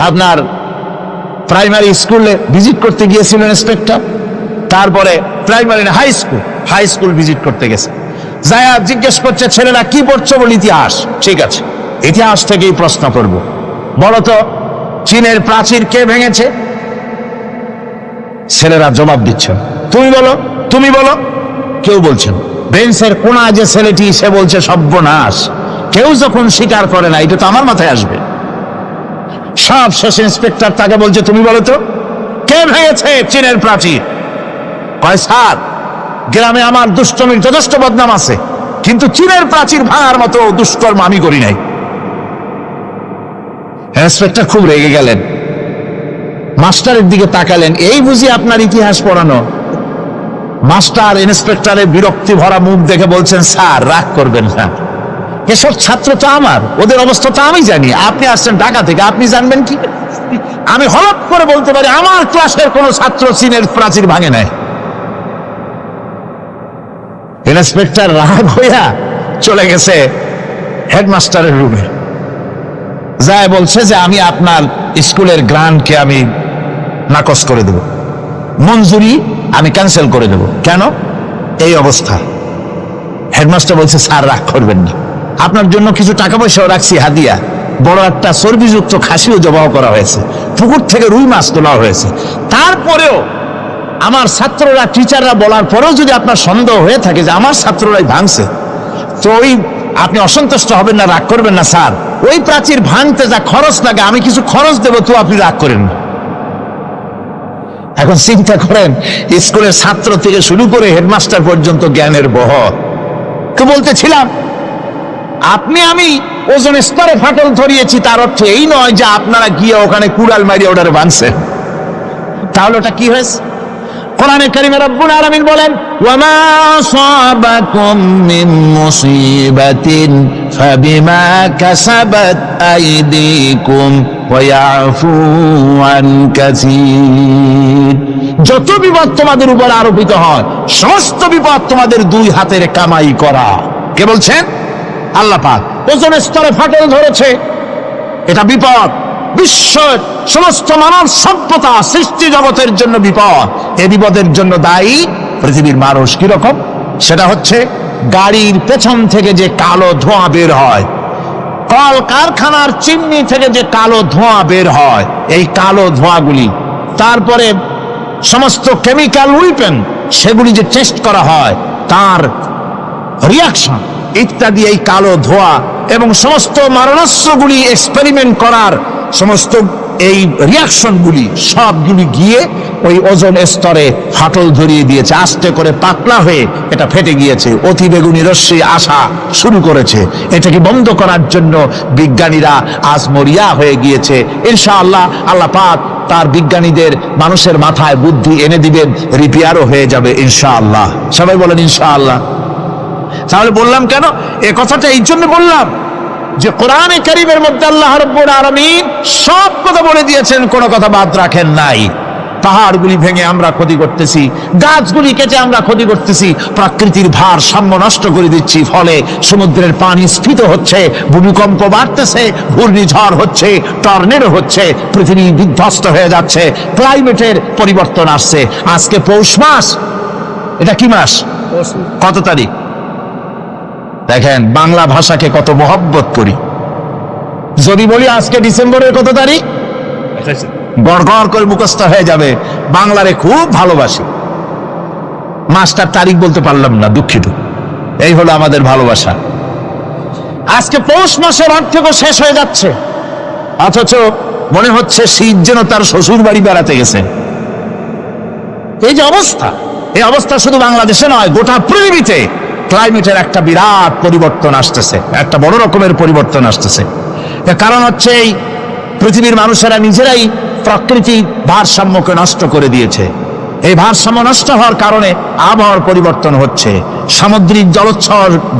আপনার প্রাইমারি স্কুলে ভিজিট করতে গিয়েছিলেন ইন্সপেক্টর, তারপরে প্রাইমারি হাই স্কুল ভিজিট করতে গেছে, যায়া জিজ্ঞেস করছে ছেলেরা কি পড়ছো, বল ইতিহাস। ঠিক আছে, ইতিহাস থেকেই প্রশ্ন করব, বলতো চীনের প্রাচীর কে ভেঙেছে? ছেলেরা জবাব দিচ্ছেন, তুমি বলো। কেউ বলছেন। বেঞ্চের কোনা যে ছেলেটি, সে বলছে সর্বনাশ, কেউ যখন স্বীকার করে না, এটা তো আমার মাথায় আসবে। সব শেষ ইন্সপেক্টর তাকে বলছে, তুমি বলো তো কে ভেঙেছে চীনের প্রাচীর? কয় স্যার, গ্রামে আমার দুষ্টমির যথেষ্ট বদনাম আছে, কিন্তু চীনের প্রাচীর ভাঙার মতো দুষ্কর্ম আমি করি নাই। ইন্সপেক্টর খুব রেগে গেলেন, মাস্টারের দিকে তাকালেন, এই বুঝি আপনার ইতিহাস পড়ানো? মাস্টার ইন্সপেক্টরের বিরক্তি ভরা মুখ দেখে বলছেন, স্যার রাগ করবেন না, এসব ছাত্র তো আমার, ওদের অবস্থা তো আমি জানি, আপনি আসছেন ঢাকা থেকে, আপনি জানবেন কি? আমি হঠাৎ করে বলতে পারি আমার ক্লাসের কোন ছাত্র চীনের প্রাচীর ভাঙে নাই। ইন্সপেক্টর রাগ হইয়া চলে গেছে হেডমাস্টারের রুমে, যায় বলছে যে আমি আপনার স্কুলের গ্রান্টকে আমি নাকচ করে দেব, মঞ্জুরি আমি ক্যান্সেল করে দেব। কেন? এই অবস্থা। হেডমাস্টার বলছে, স্যার রাগ করবেন না, আপনার জন্য কিছু টাকা পয়সাও রাখছি হাদিয়া, বড় একটা চর্বিযুক্ত খাসিও জবাও করা হয়েছে, পুকুর থেকে রুই মাছ তোলা হয়েছে। তারপরেও আমার ছাত্ররা, টিচাররা বলার পরেও যদি আপনার সন্দেহ হয়ে থাকে যে আমার ছাত্ররাই ভাঙছে, তো ওই আপনি অসন্তুষ্ট হবেন না, রাগ করবেন না স্যার, ওই প্রাচীর ভাঙতে যা খরচ লাগে আমি কিছু খরচ দেবো, তো আপনি রাগ করেন না। এখন চিন্তা করেন, স্কুলের ছাত্র থেকে শুরু করে হেডমাস্টার পর্যন্ত জ্ঞানের বহর। তো বলতেছিলাম, আপনি আমি ওজন স্তরে ফাটল ধরিয়েছি, তার অর্থ এই নয় যে আপনারা গিয়ে ওখানে কুড়াল মারিয়ে ওটারে ভাঙছেন। তাহলে ওটা কি হয়েছে? কোরআনে কারিমে রব্বুল আলামিন বলেন, ওয়ামা আসাবাকুম মিন মুসিবাতিন ফাবিমা কাসাবাত আইদিকুম ওয়া ইয়াফু আন কাসীর। যত বিপদ তোমাদের উপর আরোপিত হয়, সমস্ত বিপদ তোমাদের দুই হাতের কামাই করা। কে বলছেন? আল্লাহ পাক। ওজন স্তরে ফাটল ধরেছে, এটা বিপদ, বিশ্বের সমস্ত মানব সভ্যতা সৃষ্টি জগতের জন্য বিপদ। এই বিপদের জন্য দায়ী পৃথিবীর মানুষ। কিরকম? সেটা হচ্ছে গাড়ির পেছন থেকে যে কালো ধোঁয়া বের হয়, কল কারখানার চিমনি থেকে যে কালো ধোঁয়া বের হয়, এই কালো ধোঁয়াগুলি, তারপরে সমস্ত কেমিক্যাল উইপেন সেগুলি যে টেস্ট করা হয়, তার রিয়াকশন ইত্যাদি, এই কালো ধোঁয়া এবং সমস্ত মারণাস্ত্রগুলি এক্সপেরিমেন্ট করার সমস্ত এই রিয়াকশনগুলি সবগুলি গিয়ে ওই ওজন স্তরে ফাটল ধরিয়ে দিয়েছে, আস্তে করে পাতলা হয়ে এটা ফেটে গিয়েছে, অতি বেগুনি রশ্মি আসা শুরু করেছে। এটাকে বন্ধ করার জন্য বিজ্ঞানীরা আজ মরিয়া হয়ে গিয়েছে। ইনশাআল্লাহ আল্লাহ পাক তার বিজ্ঞানীদের মানুষের মাথায় বুদ্ধি এনে দিবেন, রিপেয়ারও হয়ে যাবে ইনশাআল্লাহ। সবাই বলেন ইনশাআল্লাহ। তাহলে বললাম কেন এ কথাটা? এই জন্য বললাম যে কোরআনে কারীমের মধ্যে আল্লাহ রাব্বুল আলামিন সব কথা বলে দিয়েছেন, কোনো কথা বাদ রাখেন নাই। পাহাড়গুলি ভেঙে আমরা ক্ষতি করতেছি, গাছগুলি কেটে আমরা ক্ষতি করতেছি, প্রকৃতির ভারসাম্য নষ্ট করে দিচ্ছি, ফলে সমুদ্রের পানি স্ফীত হচ্ছে, ভূমিকম্প বাড়তেছে, ঘূর্ণিঝড় হচ্ছে, টর্নেডো হচ্ছে, পৃথিবী বিধ্বস্ত হয়ে যাচ্ছে, ক্লাইমেটের পরিবর্তন আসছে। আজকে পৌষ মাস, এটা কি মাস? কত তারিখ? দেখেন বাংলা ভাষাকে কত মহব্বত করি। যদি বলি আজকে ডিসেম্বরের কত তারিখ, গড় গড় করে মুখস্থ হয়ে যাবে। বাংলারে খুব ভালোবাসি, মাসটার তারিখ বলতে পারলাম না, দুঃখিত। এই হলো আমাদের ভালোবাসা। আজকে পৌষ মাসের অর্ধেক শেষ হয়ে যাচ্ছে, অথচ মনে হচ্ছে শীত যেন তার শ্বশুর বাড়ি বেড়াতে গেছে। এই যে অবস্থা, এই অবস্থা শুধু বাংলাদেশে নয়, গোটা পৃথিবীতে ক্লাইমেটের একটা বিরাট পরিবর্তন আসতেছে, একটা বড় রকমের পরিবর্তন আসতেছে। এর কারণ হচ্ছে এই পৃথিবীর মানুষেরা নিজেরাই প্রকৃতির ভারসাম্যকে নষ্ট করে দিয়েছে। এই ভারসাম্য নষ্ট হওয়ার কারণে আবহাওয়ার পরিবর্তন হচ্ছে, সামুদ্রিক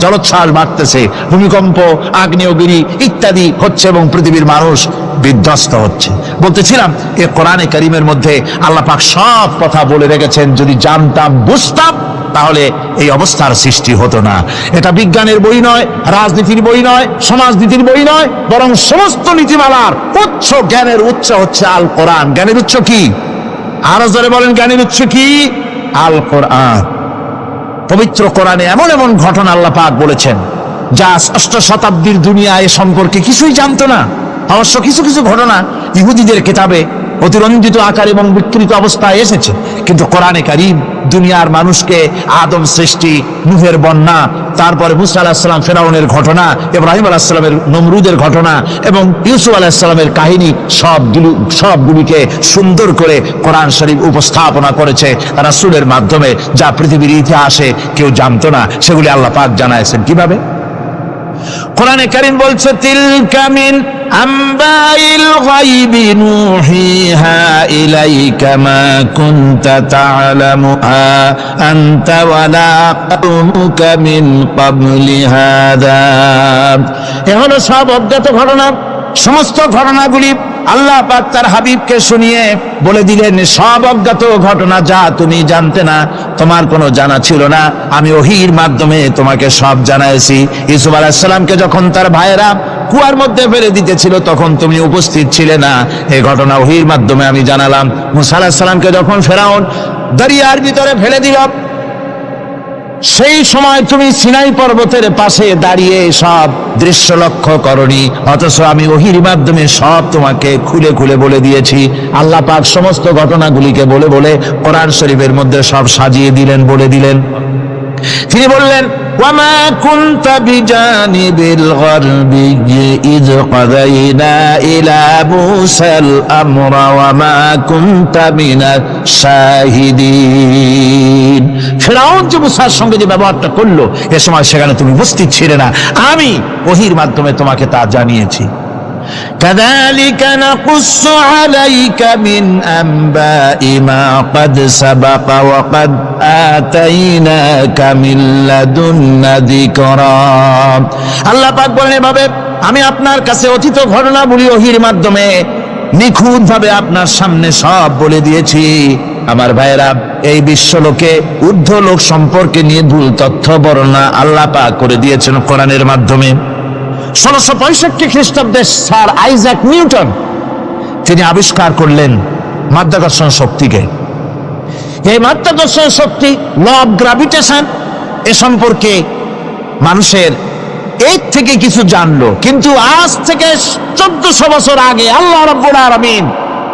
জলোচ্ছ্বাস বাড়তেছে, ভূমিকম্প, আগ্নেয়গিরি ইত্যাদি হচ্ছে এবং পৃথিবীর মানুষ বিধ্বস্ত হচ্ছে। বলতেছিলাম এ কোরআনে কারীমের মধ্যে আল্লাহ পাক সব কথা বলে রেখেছেন, যদি জানতাম বুঝতাম তাহলে এই অবস্থার সৃষ্টি হতো না। এটা বিজ্ঞানের বই নয়, রাজনীতির বই নয়, সমাজনীতির বই নয়, বরং সমস্ত নীতিমালার উচ্চ, জ্ঞানের উচ্চ হচ্ছে আল কোরআন। জ্ঞানের উচ্চ কি? আরো জোরে বলেন, জ্ঞানের উচ্চ কি? আল কোরআন। পবিত্র কোরআনে এমন এমন ঘটনা আল্লাহ পাক বলেছেন যা ষষ্ঠ শতাব্দীর দুনিয়া এ সম্পর্কে কিছুই জানতো না। অবশ্য কিছু কিছু ঘটনা ইহুদিদের কিতাবে অতিরঞ্জিত আকার এবং বিকৃত অবস্থায় এসেছে, কিন্তু কোরআনে কারীম দুনিয়ার মানুষকে আদম সৃষ্টি, নূহের বন্যা, তারপরে মুসা আলাইহিস সালাম ফেরাউনের ঘটনা, ইব্রাহিম আলাইহিস সালামের নমরুদের ঘটনা এবং ইউসুফ আলাইহিস সালামের কাহিনী সবগুলিকে সুন্দর করে কোরআন শরীফ উপস্থাপনা করেছে রাসূলের মাধ্যমে, যা পৃথিবীর ইতিহাসে কেউ জানতো না। সেগুলি আল্লাহ পাক জানাইছেন কিভাবে? কোরআনে কারীম বলছে, তিলকা মিন আম্বাইল গায়বি নূহিহা ইলাইকা মা কুনতা তা'লামুহা আনতা ওয়ালা কওমুকা মিন ক্বাবলি হাযা। এ হলো সব অজ্ঞাত ঘটনা। সমস্ত ঘটনাগুলি আল্লাহ পাক তার হাবিবকে শুনিয়ে বলে দিলেন, সব অজ্ঞাত ঘটনা যা তুমি জানতে না, তোমার কোনো জানা ছিল না, আমি ওহীর মাধ্যমে তোমাকে সব জানাইছি। ইউসুফ আলাইহিস সালামকে যখন তার ভাইয়েরা কুয়ার মধ্যে ফেলে দিতেছিল তখন তুমি উপস্থিত ছিলে না, এই ঘটনা ওহীর মাধ্যমে আমি জানালাম। মুসা আলাইহিস সালামকে যখন ফেরাউন দরিয়ার ভিতরে ফেলে দিল, সেই সময় তুমি সিনাই পর্বতের পাশে দাঁড়িয়ে সব দৃশ্য লক্ষ্য করনি, অথচ আমি ওহীর মাধ্যমে সব তোমাকে খুলে খুলে বলে দিয়েছি। আল্লাহ পাক সমস্ত ঘটনাগুলিকে বলে বলে কোরআন শরীফের মধ্যে সব সাজিয়ে দিলেন, বলে দিলেন। তিনি বললেন, ওয়ামা কুনতা বিজানিবিল গারবি ইয কাযাইনা ইলা মুসাল আমরা ওয়ামা কুনতা মিনাশ শাহিদিন। ফিরআউন যে মুসার সঙ্গে যে ব্যবহারটা করলো, এ সময় সেখানে তুমি উপস্থিত ছিলে না, আমি ওহীর মাধ্যমে তোমাকে তা জানিয়েছি। كذلك نقص عليك من أنباء ما قد سبق وقد آتيناك من لدنا ذكرا। আল্লাহ পাক বলেন, এভাবে আমি আপনার কাছে অতীত ঘটনাবলী ওহীর মাধ্যমে নিখুঁত ভাবে আপনার সামনে সব বলে দিয়েছি। আমার ভাইয়েরা, এই বিশ্বলোকে ঊর্ধ্ব লোক সম্পর্কে নিয়ে ভুল তথ্য বর্ণনা আল্লাহ পাক করে দিয়েছেন কোরআনের মাধ্যমে। 1665 খ্রিস্টাব্দে স্যার আইজাক নিউটন তিনি আবিষ্কার করলেন মাধ্যাকর্ষণ শক্তিকে। এই মাধ্যাকর্ষণ শক্তি, ল অফ গ্রাভিটেশন, এ সম্পর্কে মানুষের এর থেকে কিছু জানলো, কিন্তু আজ থেকে 1400 বছর আগে আল্লাহ রাব্বুল আলামিন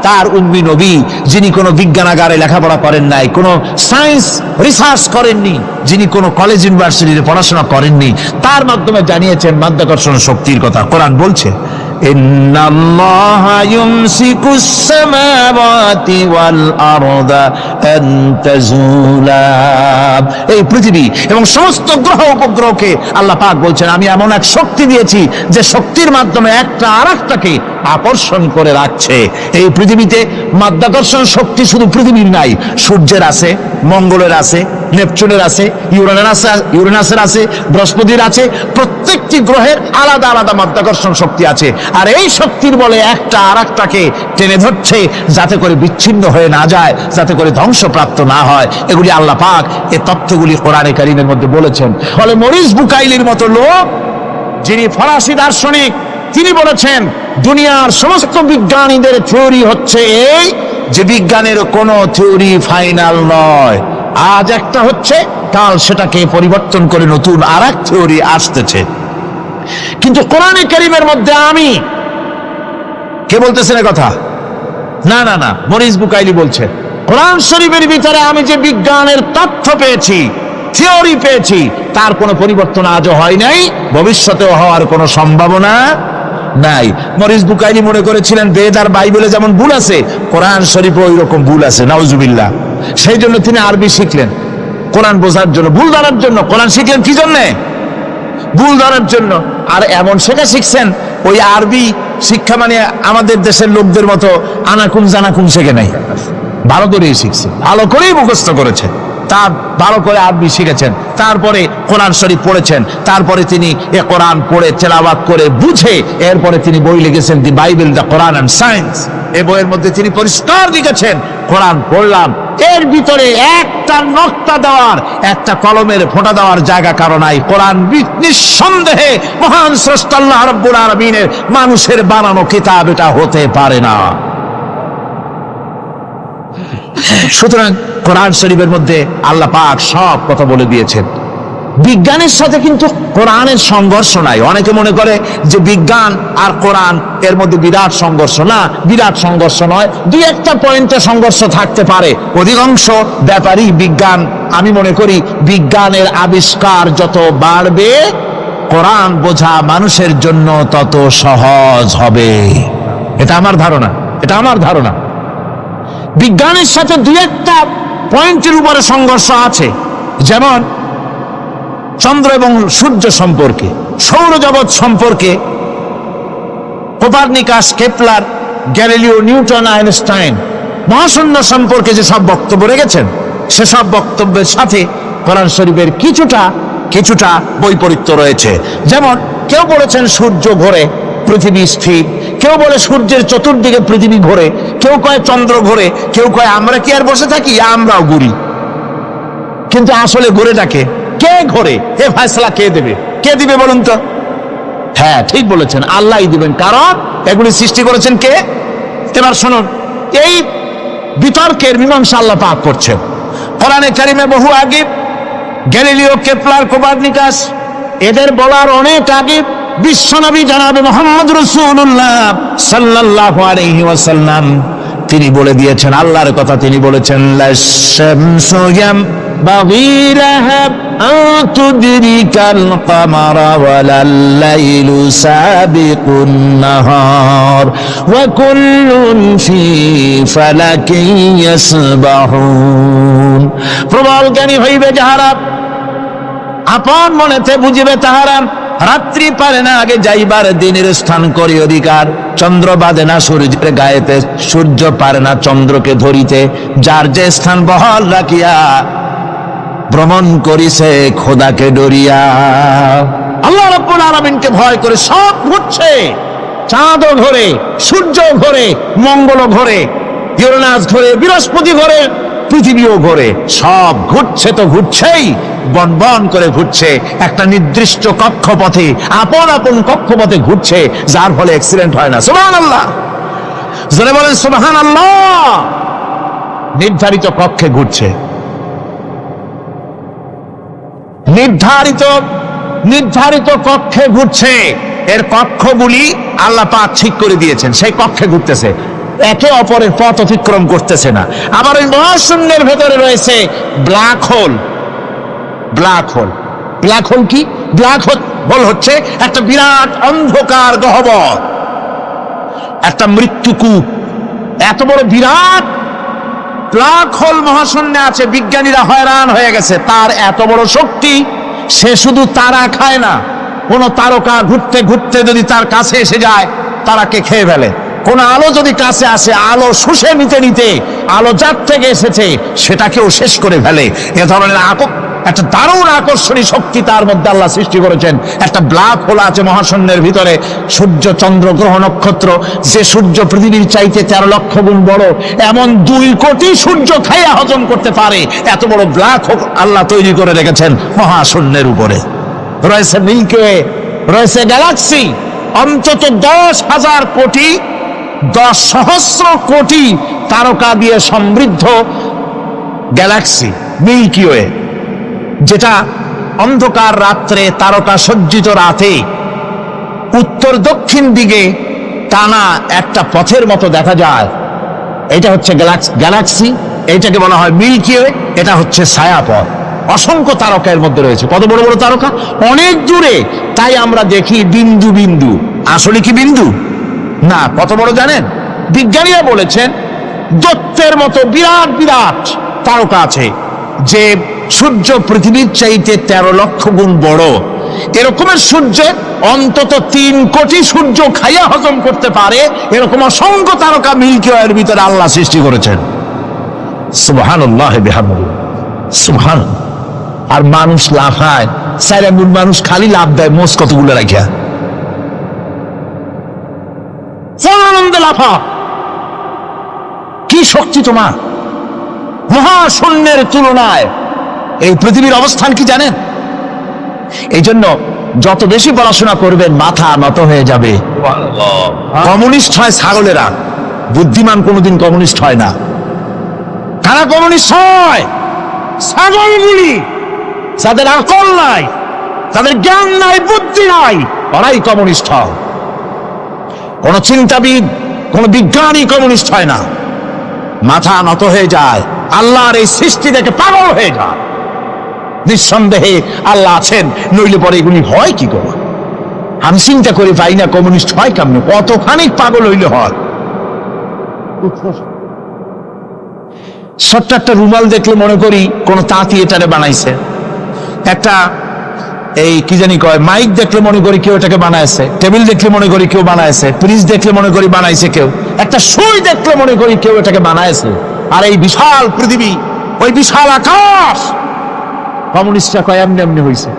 তার উম্মি নবী, যিনি কোনো বিজ্ঞানাগারে লেখাপড়া করেন নাই, কোনো সায়েন্স রিসার্চ করেননি, যিনি কোনো কলেজ ইউনিভার্সিটিতে পড়াশোনা করেননি, তার মাধ্যমে জানিয়েছেন মাধ্যাকর্ষণ শক্তির কথা। কোরআন বলছে, ইন্নাল্লাহা ইউমসিকুস সামাওয়াতি ওয়াল আরদা আন তাজুলা। এই পৃথিবী এবং সমস্ত গ্রহ উপগ্রহকে আল্লাহ পাক বলছেন, আমি এমন এক শক্তি দিয়েছি যে শক্তির মাধ্যমে একটা আরেকটাকে আকর্ষণ করে রাখছে। এই পৃথিবীতে মাধ্যাকর্ষণ শক্তি শুধু পৃথিবীর নাই, সূর্যের আছে, মঙ্গলের আছে, নেপচুনের আছে, ইউরেনাসের আছে, বৃহস্পতির আছে। প্রত্যেকটি গ্রহের আলাদা আলাদা মাধ্যাকর্ষণ শক্তি আছে, আর এই শক্তির বলে একটা আরেকটাকে টেনে ধরছে যাতে করে বিচ্ছিন্ন হয়ে না যায়, যাতে করে ধ্বংসপ্রাপ্ত না হয়। এগুলি আল্লাহ পাক এই তথ্যগুলি কোরআনে কারীমের মধ্যে বলেছেন। ফলে মরিস বুকাইলির মতো লোক, যিনি ফরাসি দার্শনিক, তিনি বলেছেন দুনিয়ার সমস্ত বিজ্ঞানীদের থিওরি হচ্ছে এই যে বিজ্ঞানের কোনো থিওরি ফাইনাল নয়। আজ একটা হচ্ছে, কাল সেটাকে পরিবর্তন করে নতুন আর এক থিওরি আসতেছে। কিন্তু কোরআনে কারীমের মধ্যে আমি, কে বলতেছেন এ কথা? না না না, মরিস বুকাইলি বলছে, কোরআন শরীফের ভিতরে আমি যে বিজ্ঞানের তথ্য পেয়েছি, থিওরি পেয়েছি, তার কোনো পরিবর্তন আজও হয় নাই, ভবিষ্যতেও হওয়ার কোনো সম্ভাবনা নাই। মরিস বুকাইলি মনে করেছিলেন বেদ আর বাইবেলে যেমন ভুল আছে, কোরআন শরীফে ওই রকম ভুল আছে, নাউজুবিল্লাহ। সেই জন্য তিনি আরবি শিখলেন কোরআন বোঝার জন্য, ভুল ধরার জন্য। কোরআন শিখলেন কি জন্যে? ভুল ধরার জন্য। আর এমন শেখা শিখছেন, ওই আরবি শিক্ষা মানে আমাদের দেশের লোকদের মতো আনাকুম জানাকুম শেখে নাই, ভালো করেই শিখছে, ভালো করেই মুখস্থ করেছে, তার ভালো করে আরবি শিখেছেন, তারপরে কোরআন শরীফ পড়েছেন, তারপরে তিনি এ কোরআন পড়ে তেলাওয়াত করে বুঝে এরপরে তিনি বই লিখেছেন দি Bible, the Quran and science. এই বইয়ের মধ্যে তিনি পরিষ্কার লিখেছেন, কোরআন পড়লাম, এর ভিতরে একটা নক্তা দেওয়ার, একটা কলমের ফোঁটা দেওয়ার জায়গা কারো নাই। কোরআন নিঃসন্দেহে মহান স্রষ্টা আল্লাহ রাব্বুল আলামিনের মানুষের বানানো কিতাব এটা হতে পারে না। সুতরাং কোরআন শরীফের মধ্যে আল্লাহ পাক সব কথা বলে দিয়েছেন। বিজ্ঞানের সাথে কিন্তু কোরআনের সংঘর্ষ নাই। অনেকে মনে করে যে বিজ্ঞান আর কোরআন এর মধ্যে বিরাট সংঘর্ষ। না, বিরাট সংঘর্ষ নয়, দুই একটা পয়েন্টে সংঘর্ষ থাকতে পারে। অধিকাংশ ব্যাপারই বিজ্ঞান, আমি মনে করি বিজ্ঞানের আবিষ্কার যত বাড়বে কোরআন বোঝা মানুষের জন্য তত সহজ হবে। এটা আমার ধারণা, এটা আমার ধারণা। বিজ্ঞানের সাথে দুই একটা পয়েন্টের উপরে সংঘর্ষ আছে, যেমন চন্দ্র এবং সূর্য সম্পর্কে, সৌরজগৎ সম্পর্কে Copernicus, Kepler, Galileo, Newton, Einstein মহাশূন্য সম্পর্কে যে সব বক্তব্য রেখেছেন, সেসব বক্তব্যের সাথে কোরআন শরীফের কিছুটা বৈপরীত্য রয়েছে। যেমন কেউ বলেছেন সূর্য ঘোরে, পৃথিবী স্থির, কেউ বলে সূর্যের চতুর্দিকে পৃথিবী ঘোরে, কেউ কয় চন্দ্র ঘোরে, কেউ কয় আমরা কি আর বসে থাকি, আমরাও ঘুরি। কিন্তু আসলে ঘোরেটাকে কে ঘোরে, এ ফয়সালা কে দেবে? কে দিবে বলুন তো? হ্যাঁ, ঠিক বলেছেন, আল্লাহই দিবেন, কারণ এগুলি সৃষ্টি করেছেন কে? এবার শুনুন, এই বিতর্কের মীমাংসা আল্লাহ পাক করছেন কোরআনে কারিমে বহু আগে। গ্যালিলিও, কেপলার, কোপারনিকাস এদের বলার অনেক আগে বিশ্বনবী জনাবে মুহাম্মদ রাসূলুল্লাহ সাল্লাল্লাহু আলাইহি ওয়াসাল্লাম তিনি বলে দিয়েছেন, আল্লাহর কথা তিনি বলেছেন, লাশ-শামসু ইয়ানবাগী লাহা আন তুদরিকাল কামারা ওয়ালাল লাইলু সাবিকুন নাহার ওয়া কুল্লুন ফি ফালাকিন ইয়াসবাহুন। প্রবল জ্ঞানী হইবে যাহারা, আপন মনেতে বুঝিবে তাহারা, রাত্রি পারে না আগে যাইবার দিনের স্থান করি অধিকার। চন্দ্র বাঁধে না সূর্যের গায়েতে, সূর্য পারে না চন্দ্রকে ধরিতে। যার যে স্থান বহাল রাখিয়া ভ্রমণ করিছে খোদাকে ডরিয়া। আল্লাহ রাব্বুল আলামিনকে ভয় করে সব ঘুরছে, চাঁদও ঘোরে, সূর্য ঘোরে, মঙ্গল ঘোরে, ইউরেনাস ঘোরে, বৃহস্পতি ঘোরে, পৃথিবীও ঘোরে। সব ঘুরছে তো ঘুরছেই, বন করে ঘুরছে, একটা নির্দিষ্ট কক্ষপথে, আপন আপন কক্ষপথে ঘুরছে, যার ফলে অ্যাক্সিডেন্ট হয় না। সুবহানাল্লাহ, জোরে বলেন সুবহানাল্লাহ। নির্ধারিত কক্ষে ঘুরছে, নির্ধারিত কক্ষে ঘুরছে। এর কক্ষগুলি আল্লাহ পাক ঠিক করে দিয়েছেন, সেই কক্ষে ঘুরতেছে, একে অপরের পথ অতিক্রম করতেছে না। আবার ওই মহাশূন্যের ভেতরে রয়েছে ব্ল্যাক হোল। ব্ল্যাক হোল কি? ব্ল্যাক হোল হচ্ছে একটা বিরাট অন্ধকার গহ্বর, একটা মৃত্যুকূপ। এত বড় বিরাট ব্ল্যাক হোল মহাশূন্যে আছে, বিজ্ঞানীরা হয়রান হয়ে গেছে। তার এত বড় শক্তি, সে শুধু তারা খায় না, কোন তারকা ঘুরতে ঘুরতে যদি তার কাছে এসে যায় তারাকে খেয়ে ফেলে। কোন আলো যদি কাছে আসে, আলো শুষে নিতে নিতে আলো যার থেকে এসেছে সেটাকেও শেষ করে ফেলে। এ ধরনের একটা দারুণ আকর্ষণী শক্তি তার মধ্যে আল্লাহ সৃষ্টি করেছেন। একটা ব্ল্যাক হোল আছে মহাশূন্যের ভিতরে। সূর্য, চন্দ্র, গ্রহ, নক্ষত্র, যে সূর্য পৃথিবীর চাইতে 13 লক্ষ গুণ বড়, এমন 2 কোটি সূর্য খাইয়া হজম করতে পারে এত বড় ব্ল্যাক হোল আল্লাহ তৈরি করে রেখেছেন মহাশূন্যের উপরে। রয়েছে মিল্কি ওয়ে, রয়েছে গ্যালাক্সি, অন্তত 10,000 কোটি, 10 সহস্র কোটি তারকা দিয়ে সমৃদ্ধ গ্যালাক্সি মিল্কি ওয়ে, যেটা অন্ধকার রাত্রে, তারকা সজ্জিত রাতে উত্তর দক্ষিণ দিকে টানা একটা পথের মতো দেখা যায়। এটা হচ্ছে গ্যালাক্সি, এইটাকে বলা হয় মিল্কি ওয়ে। এটা হচ্ছে ছায়াপথ। অসংখ্য তারকা এর মধ্যে রয়েছে। কত বড় বড় তারকা, অনেক দূরে। তাই আমরা দেখি বিন্দু বিন্দু, আসলে কি বিন্দু না। কত বড় জানেন? বিজ্ঞানীরা বলেছেন দৈত্যের মতো বিরাট বিরাট তারকা আছে, যে সূর্য পৃথিবীর চাইতে 13 লক্ষ গুণ বড়। এরকমের সূর্যের অন্তত 3 কোটি সূর্য খাইয়া হজম করতে পারে এরকম অসংখ্য তারকা মিল্কি ওয়ের ভিতরে আল্লাহ সৃষ্টি করেছেন। সুবহানাল্লাহ বিহামদিহি, সুবহানাল্লাহ। আর মানুষ লাফায়, 4 আঙ্গুল মানুষ খালি লাফ দেয় মোষ কতগুলো রাখিয়া, আনন্দে লাফা। কি শক্তি তোমার! মহাশূন্যের তুলনায় এই পৃথিবীর অবস্থান কি জানেন? এই জন্য যত বেশি পড়াশোনা করবেন মাথা নত হয়ে যাবে। কমিউনিস্ট হয় ছাগলেরা, বুদ্ধিমান কোনোদিন কমিউনিস্ট হয় না। কারা কমিউনিস্ট হয়? ছাগলগুলি, যাদের আকল নাই, তাদের জ্ঞান নাই, বুদ্ধি নাই, ওরাই কমিউনিস্ট হয়। কোন চিন্তাবিদ, কোন বিজ্ঞানী কমিউনিস্ট হয় না। মাথা নত হয়ে যায়, আল্লাহর এই সৃষ্টি দেখে পাগল হয়ে যায়। নিঃসন্দেহে আল্লাহ আছেন, নইলে পরে এগুলি হয় কি করে? আমি চিন্তা করে পাই না কমিউনিস্ট হয় কেমন, কতখানি পাগল হইলে হয়। ছোট্ট একটা রুমাল দেখলে মনে করি কোন তাঁতি এটারে বানাইছে, একটা এই কি জানি কয় মাইক দেখলে মনে করি কেউ এটাকে বানাইছে, টেবিল দেখলে মনে করি কেউ বানাইছে, ফ্রিজ দেখলে মনে করি বানাইছে কেউ, একটা সুই দেখলে মনে করি কেউ এটাকে বানাইছে। আর এই বিশাল পৃথিবী, ওই বিশাল আকাশ, কমিউনিস্টরা কয় এমনি এমনি হয়েছে।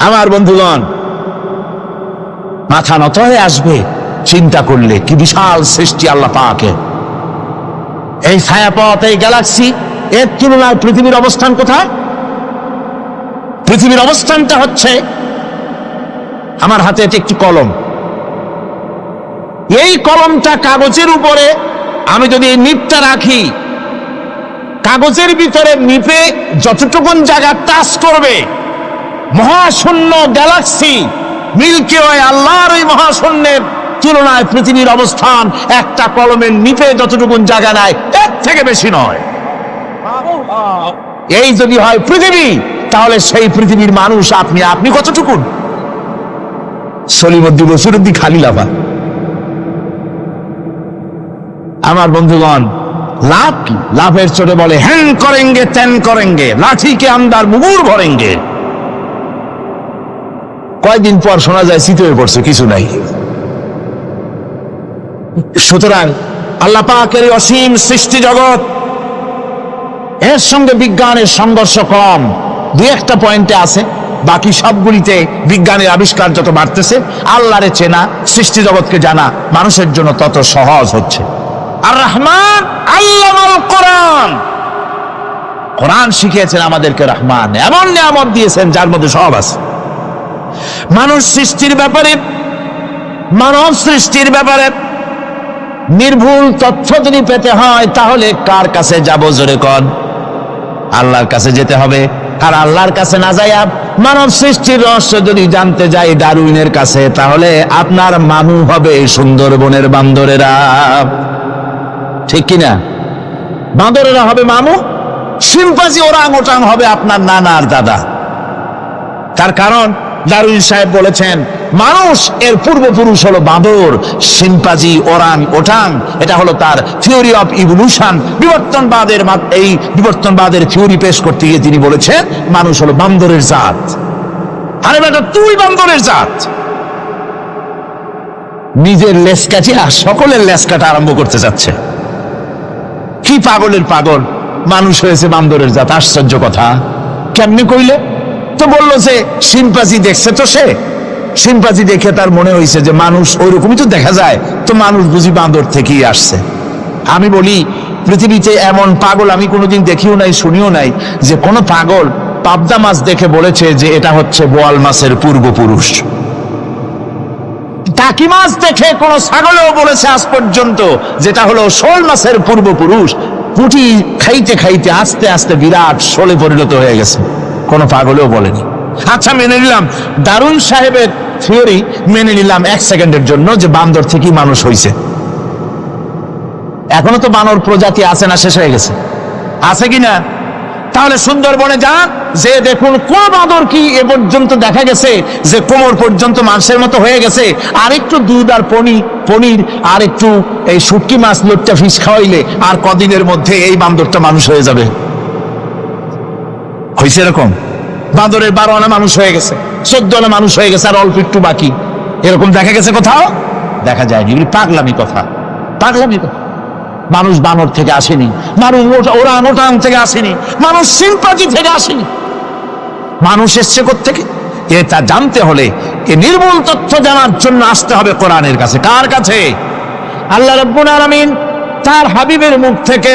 আমার বন্ধুগণ, মাথা নত হয়ে আসবে চিন্তা করলে কি বিশাল সৃষ্টি আল্লাহ পাকের। এই ছায়াপথ, এই গ্যালাক্সি, এর তুলনায় পৃথিবীর অবস্থান কোথায়? পৃথিবীর অবস্থানটা হচ্ছে, আমার হাতে এটি একটি কলম, এই কলমটা কাগজের উপরে আমি যদি এই নিপটা রাখি, কাগজের ভিতরে নিপে যতটুকুন জায়গা টাচ করবে, মহাশূন্য গ্যালাক্সি মিল্কি ওয়ে, আল্লাহর ওই মহাশূন্যের তুলনায় পৃথিবীর অবস্থান একটা কলমের নিপে যতটুকুন জায়গা নেয় এর থেকে বেশি নয়। এই যদি হয় পৃথিবী, তাহলে সেই পৃথিবীর মানুষ আপনি, আপনি কতটুকুন? সলিমুদ্দিন বসিরুদ্দিন খালি লাভা। আমার বন্ধুগণ, লাভ কি? লাভের চোটে বলে হ্যান করেঙ্গে ত্যান করেঙ্গে, লাঠিকে আমদার মুগুর ভরেঙ্গে। কয়েকদিন পর শোনা যায় শীত হয়ে পড়ছে, কিছু নাই। সুতরাং আল্লাহ পাকের অসীম সৃষ্টি জগৎ, এর সঙ্গে বিজ্ঞানের সংঘর্ষ কম, দুই একটা পয়েন্টে আছে, বাকি সবগুলিতে বিজ্ঞানের আবিষ্কার যত বাড়তেছে, আল্লাহরে চেনা, সৃষ্টি জগৎকে জানা মানুষের জন্য তত সহজ হচ্ছে। আর রহমান আল্লামাল কোরআন, কোরআন শিখিয়েছেন আমাদেরকে রহমান, এমন নিয়ামত দিয়েছেন যার মধ্যে সব আছে। মানুষ সৃষ্টির ব্যাপারে, মানব সৃষ্টির ব্যাপারে নির্ভুল তথ্য যদি পেতে হয়, তাহলে কার কাছে যাব? জোরে কর। আল্লাহর কাছে যেতে হবে। আর আল্লাহর কাছে না যাইয়া মানব সৃষ্টির রহস্য যদি জানতে যাই ডারউইনের কাছে, তাহলে আপনার মামু হবে সুন্দরবনের বান্দরেরা, ঠিক কিনা? বান্দরেরা হবে মামু, শিম্পাঞ্জি ওরাং ওটাং হবে আপনার নানা আর দাদা। তার কারণ ডারউইন সাহেব বলেছেন, মানুষ এর পূর্বপুরুষ হলো বাঁদর, শিম্পাঞ্জি, ওরাং ওটাং, এটা হলো তার থিওরি অফ ইভলিউশন। এই বিবর্তনবাদের থিওরি পেশ করতে গিয়ে তিনি বলেছেন মানুষ হলো বান্দরের জাত। আরে বেটা, তুই বান্দরের জাত। নিজের লেজ কাটিয়া সকলের লেজ কাটা আরম্ভ করতে যাচ্ছে। কি পাগলের পাগল, মানুষ হয়েছে বান্দরের জাত। আশ্চর্য কথা। কেমনি কইলে? তো বললো যে শিম্পাঞ্জি দেখছে, তো সে শিম্পাঞ্জি দেখে তার মনে হয়েছে যে মানুষ ওইরকমই তো দেখা যায়, তো মানুষ বুঝি বান্দর থেকেই আসছে। আমি বলি, পৃথিবীতে এমন পাগল আমি কোনোদিন দেখিও নাই, শুনিও নাই যে কোনো পাগল পাবদা মাছ দেখে বলেছে যে এটা হচ্ছে বোয়াল মাছের পূর্বপুরুষ। টাকি মাছ দেখে কোন ছাগলেও বলেছে আজ পর্যন্ত যেটা হলো শোল মাছের পূর্বপুরুষ। পুঁটি খাইতে খাইতে আস্তে আস্তে বিরাট শোলে পরিণত হয়ে গেছে, কোনো পাগলেও বলেনি। আচ্ছা, মেনে নিলাম দারুন সাহেবের থিওরি, মেনে নিলাম এক সেকেন্ডের জন্য যে বান্দর থেকেই মানুষ হয়েছে। এখনো তো বানর প্রজাতি আছে না, শেষ হয়ে গেছে? আছে কিনা? তাহলে সুন্দরবনে যান, যে দেখুন কোন বাঁদর কি এ পর্যন্ত দেখা গেছে যে কোমর পর্যন্ত মানুষের মতো হয়ে গেছে। আর একটু দুধ আর পনির আর একটু এই শুটকি মাছ, লোট্টা ফিশ খাওয়াইলে আর কদিনের মধ্যে এই বান্দরটা মানুষ হয়ে যাবে। হয়েছে এরকম? বাঁদরের 12 আনা মানুষ হয়ে গেছে, 14 আনা মানুষ হয়ে গেছে, আর অল্প একটু বাকি। এরকম দেখা গেছে কোথাও? দেখা যায়নি। এগুলি পাগলামি কথা, পাগলামি কথা। মানুষ বানর থেকে আসেনি, মানুষ ওরাং ওটাং থেকে আসেনি, মানুষ শিম্পাঞ্জি থেকে আসেনি। মানুষ এসছে কোত্থেকে? এটা জানতে হলে, এ নির্মূল তথ্য জানার জন্য আসতে হবে কোরআনের কাছে। কার কাছে? আল্লাহ রাব্বুল আলামিন তার হাবিবের মুখ থেকে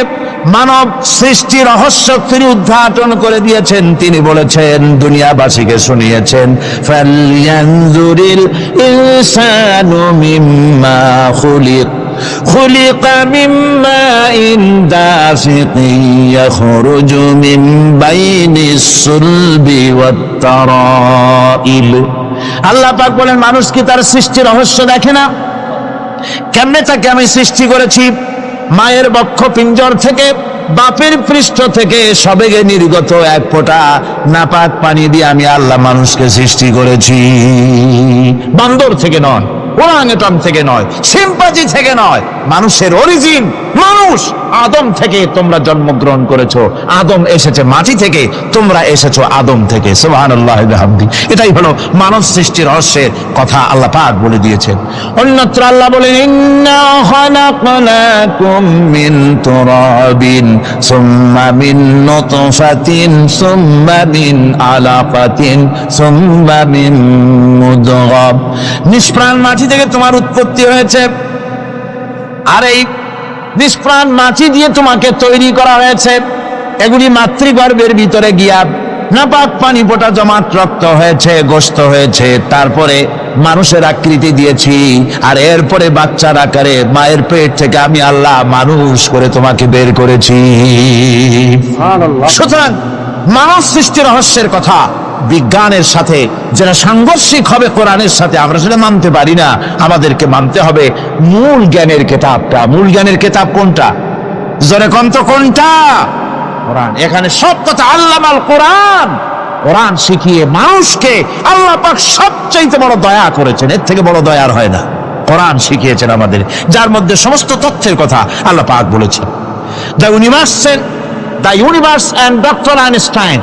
মানব সৃষ্টি রহস্য তিনি উদ্ঘাটন করে দিয়েছেন। তিনি বলেছেন, দুনিয়াবাসীকে শুনিয়েছেন, ফালয়ানজুরিল ইনসানু মিম্মা খুলিক خلق من ماء دافق يخرج من بين الصلب والترائب। আল্লাহ পাক বলেন, মানুষ কি তার সৃষ্টি রহস্য দেখে না? কেমনে তাকে আমি সৃষ্টি করেছি? মায়ের বক্ষ পিঞ্জর থেকে, বাপের পৃষ্ঠ থেকে সবেগে নির্গত এক ফোঁটা নাপাক পানি দিয়ে আমি আল্লাহ মানুষকে সৃষ্টি করেছি। বান্দর থেকে নয়, ওরাংউটান থেকে নয়, সিম্পাজি থেকে নয়, মানুষের অরিজিন মানুষ। আদম থেকে তোমরা জন্মগ্রহণ করেছো, আদম এসেছে মাটি থেকে, তোমরা এসেছো আদম থেকে। সুবহানাল্লাহি ওয়া বিহামদিহি। এটাই হলো মানব সৃষ্টি রহস্যের কথা আল্লাহ পাক বলে দিয়েছেন। অন্যত্র আল্লাহ বলেন, ইন্না খালাকনাকুম মিন তুরাবিন সুম্মা মিন নুতফাতিন সুম্মা মিন আলাকাতিন সুম্মা মিন মুদগাহ। নিষ্প্রাণ মাটি থেকে তোমার উৎপত্তি হয়েছে, আর এই নিষ্প্রাণ মাটি দিয়ে তোমাকে তৈরি করা হয়েছে। এগুলি মাতৃগর্ভের ভিতরে গিয়া নাপাক পানি ফোঁটা জমাট রক্ত হয়েছে, গোশত হয়েছে, তারপরে মানুষের আকৃতি দিয়েছি, আর এরপরে বাচ্চার আকারে মায়ের পেট থেকে আমি আল্লাহ মানুষ করে তোমাকে বের করেছি। সুতরাং মানব সৃষ্টি রহস্যের কথা বিজ্ঞানের সাথে যেটা সাংঘর্ষিক হবে কোরআনের সাথে, আমরা সেটা মানতে পারি না। আমাদেরকে মানতে হবে মূল জ্ঞানের কিতাবটা। মূল জ্ঞানের কিতাব কোনটা? জোরে কোন তো কোনটা? কোরআন। এখানে সব কথা আল্লামাল কোরআন। কোরআন শিখিয়ে মানুষকে আল্লাহ পাক সবচাইতে বড় দয়া করেছেন, এর থেকে বড় দয়ার হয় না। কোরআন শিখিয়েছেন আমাদের, যার মধ্যে সমস্ত তথ্যের কথা আল্লাহ পাক বলেছেন। The universe and doctor Einstein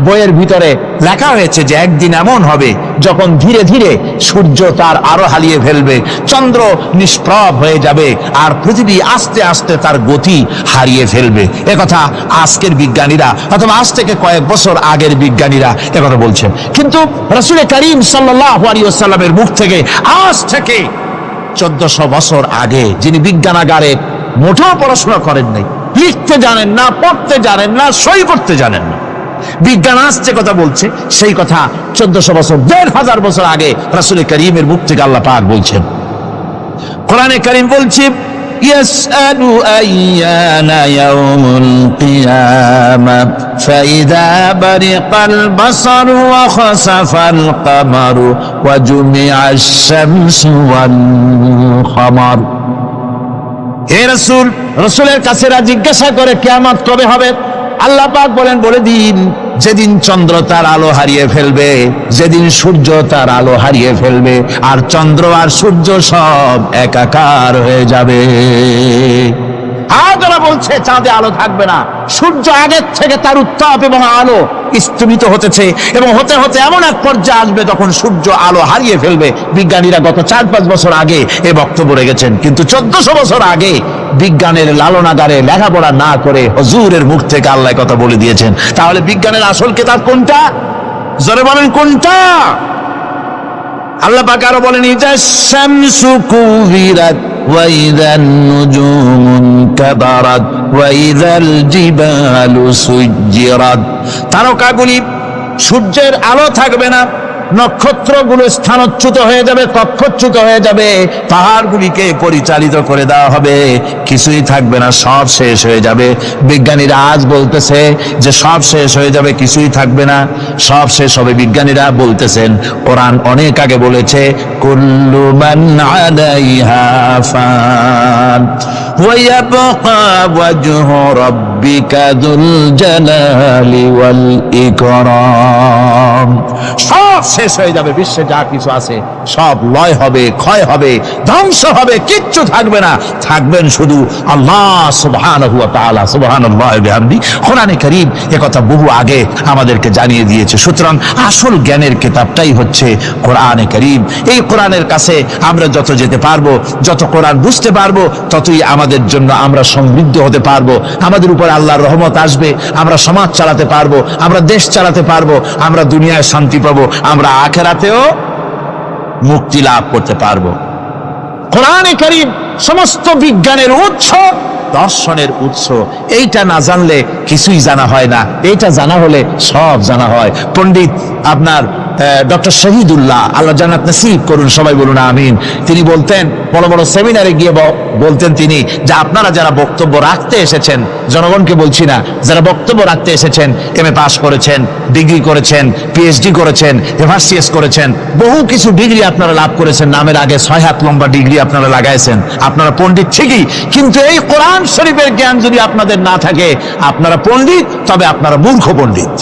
বইয়ের ভিতরে লেখা হয়েছে যে একদিন এমন হবে যখন ধীরে ধীরে সূর্য তার আলো হারিয়ে ফেলবে, চন্দ্র নিষ্প্রভ হয়ে যাবে, আর পৃথিবী আস্তে আস্তে তার গতি হারিয়ে ফেলবে। একথা আজকের বিজ্ঞানীরা অথবা আজ থেকে কয়েক বছর আগের বিজ্ঞানীরা একথা বলছেন। কিন্তু রাসূল করিম সাল্লাল্লাহু আলাইহি ওয়াসাল্লামের মুখ থেকে আজ থেকে 1400 বছর আগে, যিনি বিজ্ঞানাগারে মোটেও পড়াশোনা করেন নাই, লিখতে জানেন না, পড়তে জানেন না, সই করতে জানেন না, বিজ্ঞান আসছে কথা বলছে, সেই কথা 1400 বছর 1500 বছর আগে রাসূল করিমের মুখ থেকে আল্লাহ পাক বলছেন। কোরআনে কারীম বলছে, ইয়াসআলু আইয়ানা ইয়াউমুল কিয়ামা ফাইদা বারিকাল বাসারু ওয়া খাসাফাল কামারু ওয়া জুমিআশ শামসু ওয়াল কামার। হে রাসূল, রাসূলের কাছেরা জিজ্ঞাসা করে কিয়ামত কবে হবে? আল্লাহ পাক বলেন, বলে দিন যেদিন চন্দ্র তার আলো হারিয়ে ফেলবে, যেদিন সূর্য তার আলো হারিয়ে ফেলবে, আর চন্দ্র আর সূর্য সব একাকার হয়ে যাবে। আজ ওরা বলছে চাঁদে আলো থাকবে না, সূর্য আগের থেকে তার উত্তাপ এবং আলো স্তমিত হতেছে, এবং হতে হতে এমন এক পর্যায়ে আসবে যখন সূর্য আলো হারিয়ে ফেলবে। বিজ্ঞানীরা গত 4-5 বছর আগে এ বক্তব্য রেখেছেন, কিন্তু 1400 বছর আগে বিজ্ঞানের লালনাগারে লেখাপড়া না করে হুজুরের মুখ থেকে আল্লাহ কথা বলে দিয়েছেন। তাহলে বিজ্ঞানের আসল কিতাব কোনটা? জোরে বলেন কোনটা? আল্লাহ পাক আরো বলেন, ইজাশ শামসু কুবিরাত ওয়া ইযান নুজুমুন কাদারাত ওয়া ইযাল জিবালু সুজ্জিরাত। তারকাগুলি, সূর্যের আলো থাকবে না, নক্ষত্রগুলো স্থানচ্যুত হয়ে যাবে, কক্ষচ্যুত হয়ে যাবে, পাহাড়গুলিকে পরিচালিত করে দেওয়া হবে, কিছুই থাকবে না, সব শেষ হয়ে যাবে। বিজ্ঞানীরা আজ বলতেছে যে সব শেষ হয়ে যাবে, কিছুই থাকবে না, সব শেষ হবে। বিজ্ঞানীরা বলতেছেন, কোরআন অনেক আগে বলেছে, কুল্লু মান আলাইহা ফান ওয়া ইয়াবকা ওয়াজহু রাব্বিকা যুল জালালি ওয়াল ইকরাম। সব শেষ হয়ে যাবে, বিশ্বে যা কিছু আছে সব লয় হবে, ক্ষয় হবে, ধ্বংস হবে, কিচ্ছু থাকবে না, থাকবেন শুধু আল্লাহ সুবহানাহু ওয়া তাআলা। সুবহানাল্লাহি ওয়া বিহামদিহি। কোরআনে কারীম একথা বহু আগে আমাদেরকে জানিয়ে দিয়েছে। সুতরাং আসল জ্ঞানের কিতাবটাই হচ্ছে কোরআনে কারীম। এই কোরআনের কাছে আমরা যত যেতে পারবো, যত কোরআন বুঝতে পারবো, ততই আমাদের জন্য আমরা সমৃদ্ধ হতে পারবো, আমাদের উপর আল্লাহর রহমত আসবে, আমরা সমাজ চালাতে পারবো, আমরা দেশ চালাতে পারবো, আমরা দুনিয়ায় শান্তি পাবো, আমরা আখিরাতেও মুক্তি লাভ করতে পারবো। কোরআনে কারীম সমস্ত বিজ্ঞানের উৎস, দর্শনের উৎস। এইটা না জানলে কিছুই জানা হয় না, এইটা জানা হলে সব জানা হয়। পণ্ডিত আপনার ডক্টর শহীদুল্লাহ, আল্লাহ জান্নাত নসিব করুন, সবাই বলুন আমিন। তিনি বলতেন, বড় বড় সেমিনারে গিয়ে বলতেন তিনি, যে আপনারা যারা বক্তব্য রাখতে এসেছেন, জনগণকে বলছি না, যারা বক্তব্য রাখতে এসেছেন, এমএ পাস করেছেন, ডিগ্রি করেছেন, পিএইচডি করেছেন, এফআরসিএস করেছেন, বহু কিছু ডিগ্রি আপনারা লাভ করেছেন, নামের আগে 6 হাত লম্বা ডিগ্রি আপনারা লাগাইছেন, আপনারা পণ্ডিত ঠিকই, কিন্তু এই কোরআন শরীফের জ্ঞান যদি আপনাদের না থাকে, আপনারা পণ্ডিত, তবে আপনারা মূর্খ পণ্ডিত।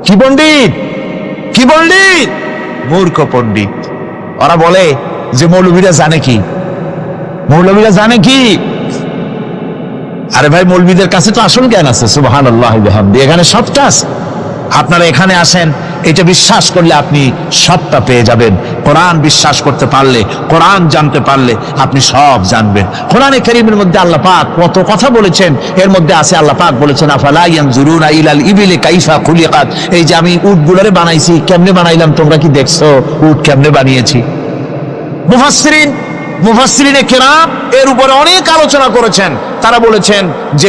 কি পণ্ডিত? কি পণ্ডিত? মূর্খ পণ্ডিত। ওরা বলে যে মৌলবীরা জানে কি, মৌলবীরা জানে কি? আরে ভাই, মৌলবীদের কাছে তো আসল জ্ঞান আছে, সুবহানাল্লাহ ওয়া বিহামদিহি, এখানে সবটা আছে। আপনারা এখানে আসেন, এটা বিশ্বাস করলে আপনি সবটা পেয়ে যাবেন। কোরআন বিশ্বাস করতে পারলে, কোরআন জানতে পারলে আপনি সব জানবেন। কোরআনে কারীমের মধ্যে আল্লাহ পাক কত কথা বলেছেন, এর মধ্যে আছে আল্লাহ পাক বলেছেন, আফালা ইয়ানজুরুনা ইলাল ইবিলি কাইফা খুলিকাত। এই যে আমি উটগুলোরে বানাইছি, কেমনে বানাইলাম তোমরা কি দেখছো? উট কেমনে বানিয়েছি? মুফাসসিরিনে কেরাম এর উপরে অনেক আলোচনা করেছেন। তারা বলেছেন যে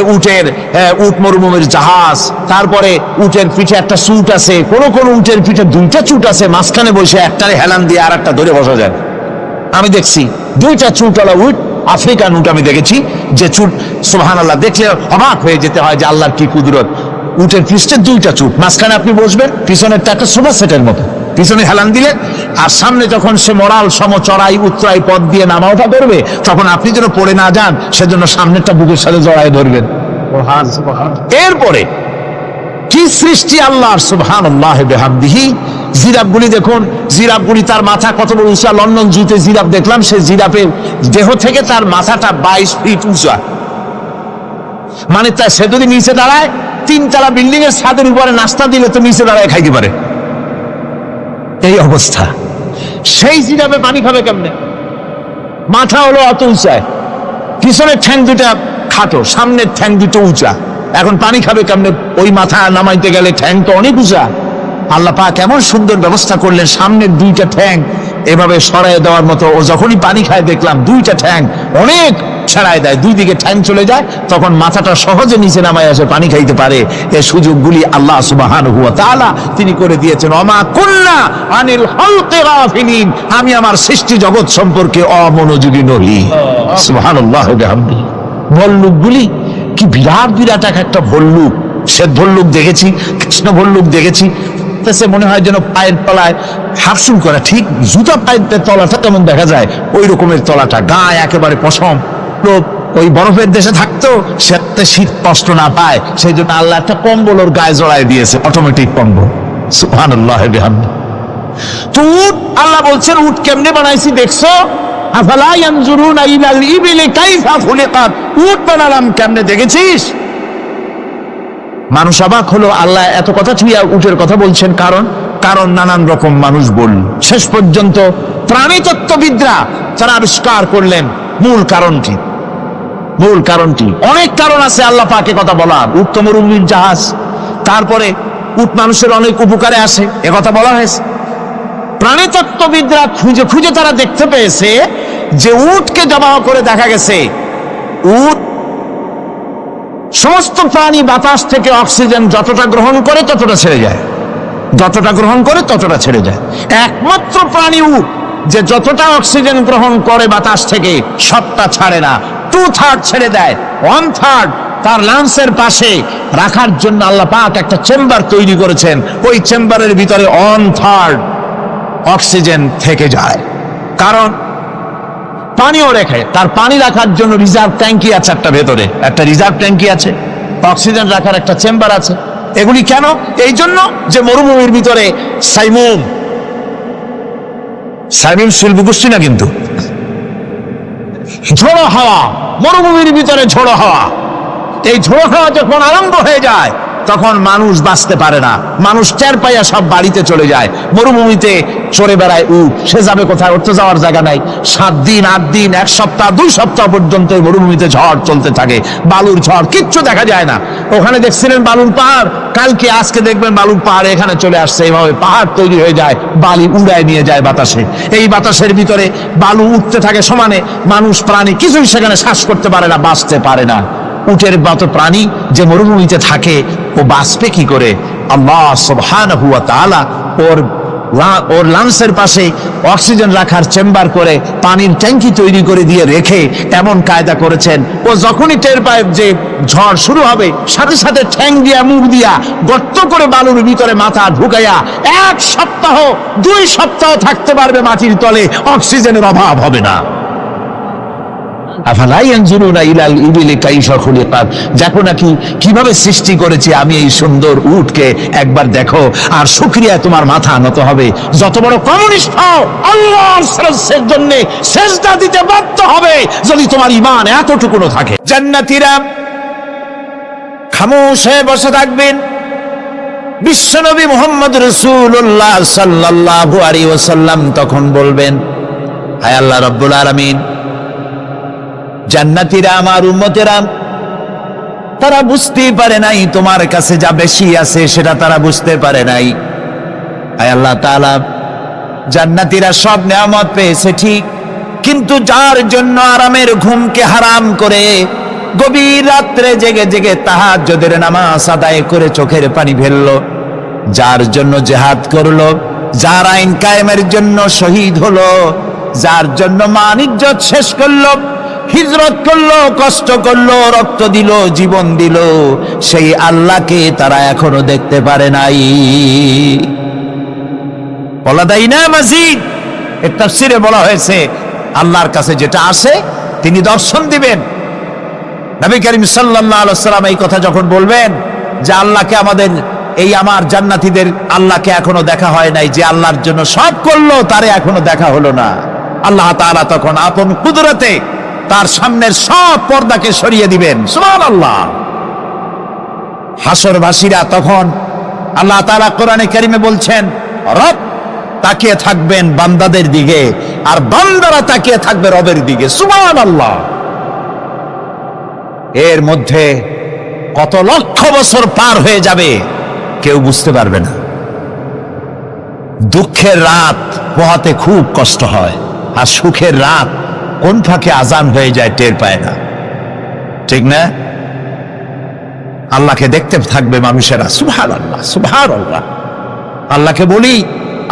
উট মরুভূমির জাহাজ, তারপরে উটের পিঠে একটা চুট আছে, কোন কোন উটের পিঠে 2টা চুট আছে, মাঝখানে বসে একটারে হেলান দিয়ে আর একটা ধরে বসা যায়। আমি দেখছি 2টা চুটওয়ালা উট, আফ্রিকান উট আমি দেখেছি, যে চুট সুবহানাল্লাহ, দেখলে অবাক হয়ে যেতে হয় যে আল্লাহর কি কুদরত। উটের পৃষ্ঠে 2টা চুট, মাঝখানে আপনি বসবেন, পিছনেরটা একটা সোফা সেটের মতো, পিছনে হেলান দিলে, আর সামনে যখন সে মরাল সম চড়াই উত্তরাই পথ দিয়ে নামা ওঠা করবে, তখন আপনি যেন পড়ে না যান, সেজন্য সামনেরটা বুকের সাথে জড়ায় ধরবেন। এরপরে কি সৃষ্টি আল্লাহর, সুবহানাল্লাহ ওয়া বিহামদিহি। জিরাফগুলি দেখুন, জিরাফগুলি তার মাথা কত বড় উঁচা। লন্ডন জুতে জিরাফ দেখলাম, সে জিরাফের দেহ থেকে তার মাথাটা 22 ফিট উঁচা। মানে সে যদি নিচে দাঁড়ায়, 3 তলা বিল্ডিং এর ছাদের উপরে নাস্তা দিলে তো নিচে দাঁড়ায় খাইতে পারে, এই অবস্থা। সেই জিরাফে পানি খাবে কেমনে? মাথা হলো অত উঁচায়, পিছনের ঠ্যাং 2টা খাটো, সামনের ঠ্যাং 2টো উঁচা, এখন পানি খাবে কেমনে? ওই মাথা নামাইতে গেলে ঠ্যাং তো অনেক উঁচা। আল্লাহ পাক এমন সুন্দর ব্যবস্থা করলেন, সামনের 2টা ঠ্যাং এভাবে সরায় দেওয়ার মতো। ও যখনই পানি খায় দেখলাম 2টা ঠ্যাং অনেক ছাড়ায় দেয়, 2 দিকে ঠ্যাং চলে যায়, তখন মাথাটা সহজে নিচে নামায় আসে, পানি খাইতে পারে। এই সুযোগগুলি আল্লাহ সুবহানাহু ওয়া তাআলা তিনি করে দিয়েছেন। ওমা কুল্লা আনিল খালকি গাফিলিন, আমি আমার সৃষ্টি জগৎ সম্পর্কে অমনোযোগী নই। সুবহানাল্লাহ ওয়া বিহামদিহি। ভল্লুকগুলি কি বিরাট বিরাট একটা ভল্লুক, শ্বেত ভল্লুক দেখেছি, কৃষ্ণ ভল্লুক দেখেছি, মনে হয় যেন পায়ের তলায় হাফসুল করা, ঠিক জুতা পায়ের তলাটা কেমন দেখা যায় ওই রকমের তলাটা, গায়ে একেবারে পশম। লোক ওই বরফের দেশে থাকতো, সে শীত কষ্ট না পায়, সেই জন্য আল্লাহ একটা কম্বল ওর গায়ে জড়ায় দিয়েছে, অটোমেটিক কম্বল। সুবহানাল্লাহ ওয়া বিহামদিহি। তো উট, আল্লাহ বলছেন উট কেমনে বানাইছি দেখছো? আফালা ইয়ানজুরুনা ইলাল ইবিলি কাইফা খুলিকাত। উট বানালাম কেমনে দেখেছিস? মানুষ অবাক হলো, আল্লাহ এত কথা ছুঁয়া উটের কথা বলছেন, কারণ নানান রকম মানুষ বলল। শেষ পর্যন্ত প্রাণীতত্ত্ববিদরা তারা আবিষ্কার করলেন মূল কারণটি। অনেক কারণ আছে আল্লাহ পাকে কথা বলার। উট তো মরুভূমির জাহাজ, তারপরে উট মানুষের অনেক উপকারে আসে, কথা বলা হয়েছে। প্রাণীতত্ত্ববিদরা খুঁজে খুঁজে তারা দেখতে পেয়েছে যে উটকে জবাহ করে দেখা গেছে, উট সমস্ত প্রাণী বাতাস থেকে অক্সিজেন যতটা গ্রহণ করে ততটা ছেড়ে যায়, যতটা গ্রহণ করে ততটা ছেড়ে যায়। একমাত্র প্রাণী উট যে যতটা অক্সিজেন গ্রহণ করে বাতাস থেকে সবটা ছাড়ে না, 2/3 ছেড়ে দেয়, 1/3 তার লাংসের পাশে রাখার জন্য আল্লাহ পাক একটা চেম্বার তৈরি করেছেন। ওই চেম্বারের ভিতরে 1/3 অক্সিজেন থেকে যায়, কারণ পানিও রেখে, তার পানি রাখার জন্য রিজার্ভ ট্যাঙ্কি আছে, একটা ভেতরে একটা রিজার্ভ ট্যাঙ্কি আছে, অক্সিজেন রাখার একটা চেম্বার আছে। এগুলি কেন? এই জন্য যে মরুভূমির ভিতরে সাইমুম শিল্পগোষ্ঠী না, কিন্তু ঝোড়ো হাওয়া, মরুভূমির ভিতরে ঝোড়ো হাওয়া, এই ঝোড়ো হাওয়া যখন আরম্ভ হয়ে যায় তখন মানুষ বাঁচতে পারে না, মানুষ টের পাইয়া সব বাড়িতে চলে যায়। মরুভূমিতে চড়ে বেড়ায় উট, সে যাবে কোথায়? ওর তো যাওয়ার জায়গা নাই। 7 দিন 8 দিন 1 সপ্তাহ 2 সপ্তাহ পর্যন্ত এই মরুভূমিতে ঝড় চলতে থাকে, বালুর ঝড়, কিচ্ছু দেখা যায় না। ওখানে দেখছিলেন বালুর পাহাড়, কালকে আজকে দেখবেন বালুর পাহাড় এখানে চলে আসছে। এইভাবে পাহাড় তৈরি হয়ে যায়, বালি উড়ায় নিয়ে যায় বাতাসে। এই বাতাসের ভিতরে বালু উঠতে থাকে সমানে, মানুষ প্রাণী কিছুই সেখানে শ্বাস করতে পারে না, বাঁচতে পারে না। উটের মতো প্রাণী যে মরুভূমিতে থাকে, ও বাঁচবে কি করে? আল্লাহ সুবহানাহু ওয়া তাআলা ওর লাংসের পাশে অক্সিজেন রাখার চেম্বার করে পানির ট্যাঙ্কি তৈরি করে দিয়ে রেখে এমন কায়দা করেছেন, ও যখনই টের পায় যে ঝড় শুরু হবে, সাথে সাথে ঠ্যাং দিয়া মুখ দিয়া গর্ত করে বালুর ভিতরে মাথা ঢুকাইয়া 1 সপ্তাহ 2 সপ্তাহ থাকতে পারবে মাটির তলে, অক্সিজেনের অভাব হবে না। আফালা ইয়ানজুরুনা ইলাল ইবিলি কাইফা খুলিকাত, দেখো নাকি কিভাবে সৃষ্টি করেছি আমি এই সুন্দর উটকে, একবার দেখো, আর শুকরিয়া তোমার মাথা নত হবে। যত বড় কমিউনিস্ট হও, আল্লাহর শ্রেষ্ঠের জন্য সেজদা দিতে বাধ্য হবে যদি তোমার ঈমান এতটুকুনো থাকে। জান্নাতীরা খামোশ হয়ে বসে থাকবেন। বিশ্বনবী মুহাম্মদ রাসূলুল্লাহ সাল্লাল্লাহু আলাইহি ওয়াসাল্লাম তখন বলবেন, হায় আল্লাহ রাব্বুল আলামিন, জান্নাতীরা আমার উম্মতেরা, তারা বুঝতেই পারে নাই তোমার কাছে যা বেশি আছে সেটা তারা বুঝতে পারে নাই। আয় আল্লাহ তাআলা, জান্নাতীরা সব নেয়ামত পেয়েছে ঠিক, কিন্তু যার জন্য আরামের ঘুমকে হারাম করে গভীর রাত্রে জেগে জেগে তাহাজ্জুদের নামাজ আদায় করে চোখের পানি ফেললো, যার জন্য জিহাদ করলো, যার আইন কায়েমের জন্য শহীদ হলো, যার জন্য মান ইজ্জত শেষ করলো, হিজরত করলো, কষ্ট করলো, রক্ত দিল, জীবন দিল, সেই আল্লাহকে তারা এখনো দেখতে পারে নাই। ওয়ালাদাইনা মাজিদ এর তাফসীরে বলা হয়েছে, আল্লাহর কাছে যেটা আসে তিনি দর্শন দিবেন। নবী করিম সাল্লাল্লাহু আলাইহি ওয়াসাল্লাম এই কথা যখন বলবেন যে আল্লাহকে আমার জান্নাতীদের আল্লাহকে এখনো দেখা হয় নাই, যে আল্লাহর জন্য সব করলো তারে এখনো দেখা হলো না, আল্লাহ তাআলা তখন আপন কুদরতে তার সামনের সব পর্দাকে সরিয়ে দিবেন। সুবহানাল্লাহ। হাসরবাসীরা তখন আল্লাহ তাআলা কোরআনে কারিমে বলছেন, রব তাকিয়ে থাকবেন বান্দাদের দিকে, আর বান্দারা তাকিয়ে থাকবে রবের দিকে। সুবহানাল্লাহ। এর মধ্যে কত লক্ষ বছর পার হয়ে যাবে কেউ বুঝতে পারবে না। দুঃখের রাত পোহাতে খুব কষ্ট হয়, আর সুখের রাত কোন ফাঁকে আজান হয়ে যায় টের পায় না, ঠিক না? আল্লাহকে দেখতে থাকবে মানুষেরা। সুবহানাল্লাহ, সুবহানাল্লাহ। আল্লাহকে বলি,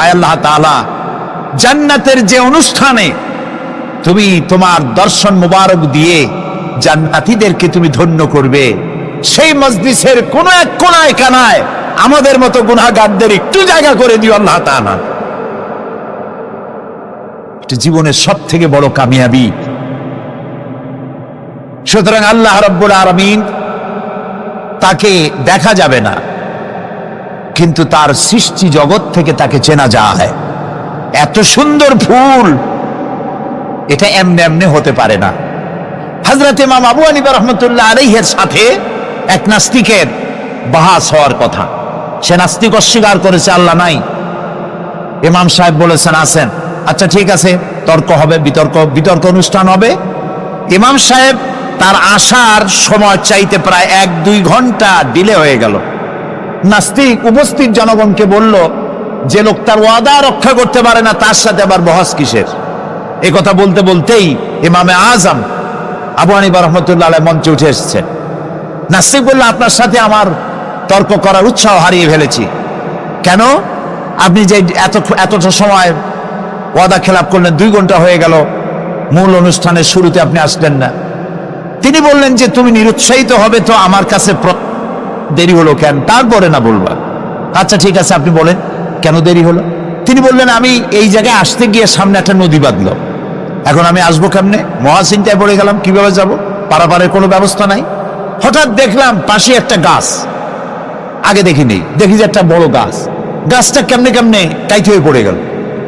আয় আল্লাহ তাআলা, জান্নাতের যে অনুষ্ঠানে তুমি তোমার দর্শন মুবারক দিয়ে জান্নাতীদেরকে তুমি ধন্য করবে, সেই মজলিসের কোন এক কোনায় কানায় আমাদের মতো গুনাহগারদের একটু জায়গা করে দিও আল্লাহ তাআলা। জীবনের সব থেকে বড় কামিয়াবি। সুতরাং আল্লাহ রাব্বুল আলামিন, তাকে দেখা যাবে না, কিন্তু তার সৃষ্টি জগৎ থেকে তাকে চেনা যায়। এত সুন্দর ফুল, এটা এমনি এমনি হতে পারে না। হযরত ইমাম আবু হানিফা রাহমাতুল্লাহ আলাইহির সাথে এক নাস্তিকের বাহাস হওয়ার কথা। সে নাস্তিক অস্বীকার করেছে আল্লাহ নাই। ইমাম সাহেব বলেছেন, আছেন, আচ্ছা ঠিক আছে, তর্ক হবে, বিতর্ক অনুষ্ঠান হবে। ইমাম সাহেব তার আসার সময় চাইতে প্রায় 1-2 ঘন্টা ডিলে হয়ে গেল। নাস্তিক উপস্থিত জনগণকে বলল, যে লোক তার ওয়াদা রক্ষা করতে পারে না তার সাথে আবার বহস কিসের? এ কথা বলতে বলতেই ইমামে আজম আবু হানিফা রাহমাতুল্লাহ আলাইহি মঞ্চে উঠে এসেছেন। নাস্তিক বলল, আপনার সাথে আমার তর্ক করার উৎসাহ হারিয়ে ফেলেছি। কেন? আপনি যে এতটা সময় ওয়াদা খেলাপ করলেন, 2 ঘন্টা হয়ে গেল, মূল অনুষ্ঠানের শুরুতে আপনি আসলেন না। তিনি বললেন যে তুমি নিরুৎসাহিত হবে তো আমার কাছে দেরি হলো কেন? তারপরে না বলবা। আচ্ছা ঠিক আছে, আপনি বলেন কেন দেরি হলো? তিনি বললেন, আমি এই জায়গায় আসতে গিয়ে সামনে একটা নদী বাঁধলো, এখন আমি আসবো কেমনে? মহাচিন্তায় পড়ে গেলাম, কিভাবে যাব? পারাপারের কোনো ব্যবস্থা নাই। হঠাৎ দেখলাম পাশে একটা গাছ, আগে দেখিনি, দেখি যে একটা বড় গাছ। গাছটা কেমনে কেমনে টাইট হয়ে পড়ে গেল,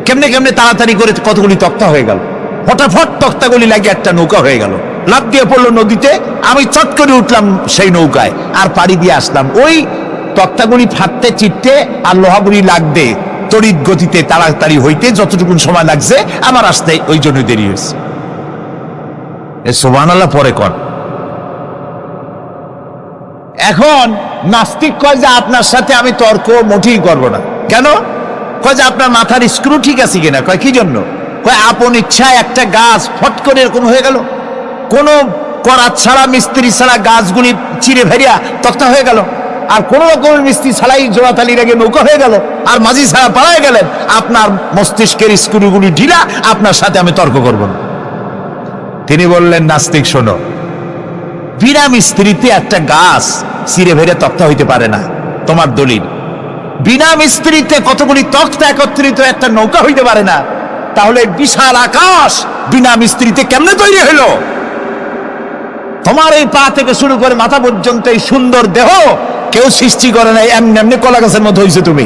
কেমনে কেমনে তাড়াতাড়ি করে কতগুলি তক্তা হয়ে গেল, ফটাফট তক্তাগুলি লাগিয়ে একটা নৌকা হয়ে গেল, লাফ দিয়ে পড়লো নদীতে। আমি চট করে উঠলাম সেই নৌকায় আর পাড়ি দিয়ে আসলাম। ওই তক্তাগুলি ফাটতে চিটতে আর লোহাগুলি লাগবে তড়িৎ গতিতে তাড়াতাড়ি হইতে যতটুকু সময় লাগছে আমার আসতে ওই জন্য দেরি হয়েছে। সুবহানাল্লাহ পরে কর। এখন নাস্তিক কয় যে আপনার সাথে আমি তর্ক মোটেই করবো না। কেন? কয় যে আপনার মাথার স্ক্রু ঠিক আছে কিনা। কয় কি জন্য? কয় আপন ইচ্ছায় একটা গাছ ফট করে এরকম হয়ে গেল, কোনো করাত ছাড়া মিস্ত্রি ছাড়া গাছগুলি চিরে ভেরিয়া তক্তা হয়ে গেল, আর কোন রকমের মিস্ত্রি ছাড়াই জোড়াতালি রেগে নৌকা হয়ে গেল, আর মাঝি ছাড়া পালায় গেলেন। আপনার মস্তিষ্কের স্ক্রুগুলি ঢিলা, আপনার সাথে আমি তর্ক করব না। তিনি বললেন, নাস্তিক শোনো, বিনা মিস্ত্রিতে একটা গাছ চিরে ভেরে তক্তা হইতে পারে না। তোমার দলিল। বিনা মিস্ত্রিতে কতগুলি তক্তা একত্রিত একটা নৌকা হইতে পারে না, তাহলে বিশাল আকাশ বিনা মিস্ত্রিতে কেমনে তৈরি হইল? তোমার এই পা থেকে শুরু করে মাথা পর্যন্ত এই সুন্দর দেহ কেউ সৃষ্টি করে নাই, এমনি এমনি কলা গাছের মতো হয়েছে তুমি।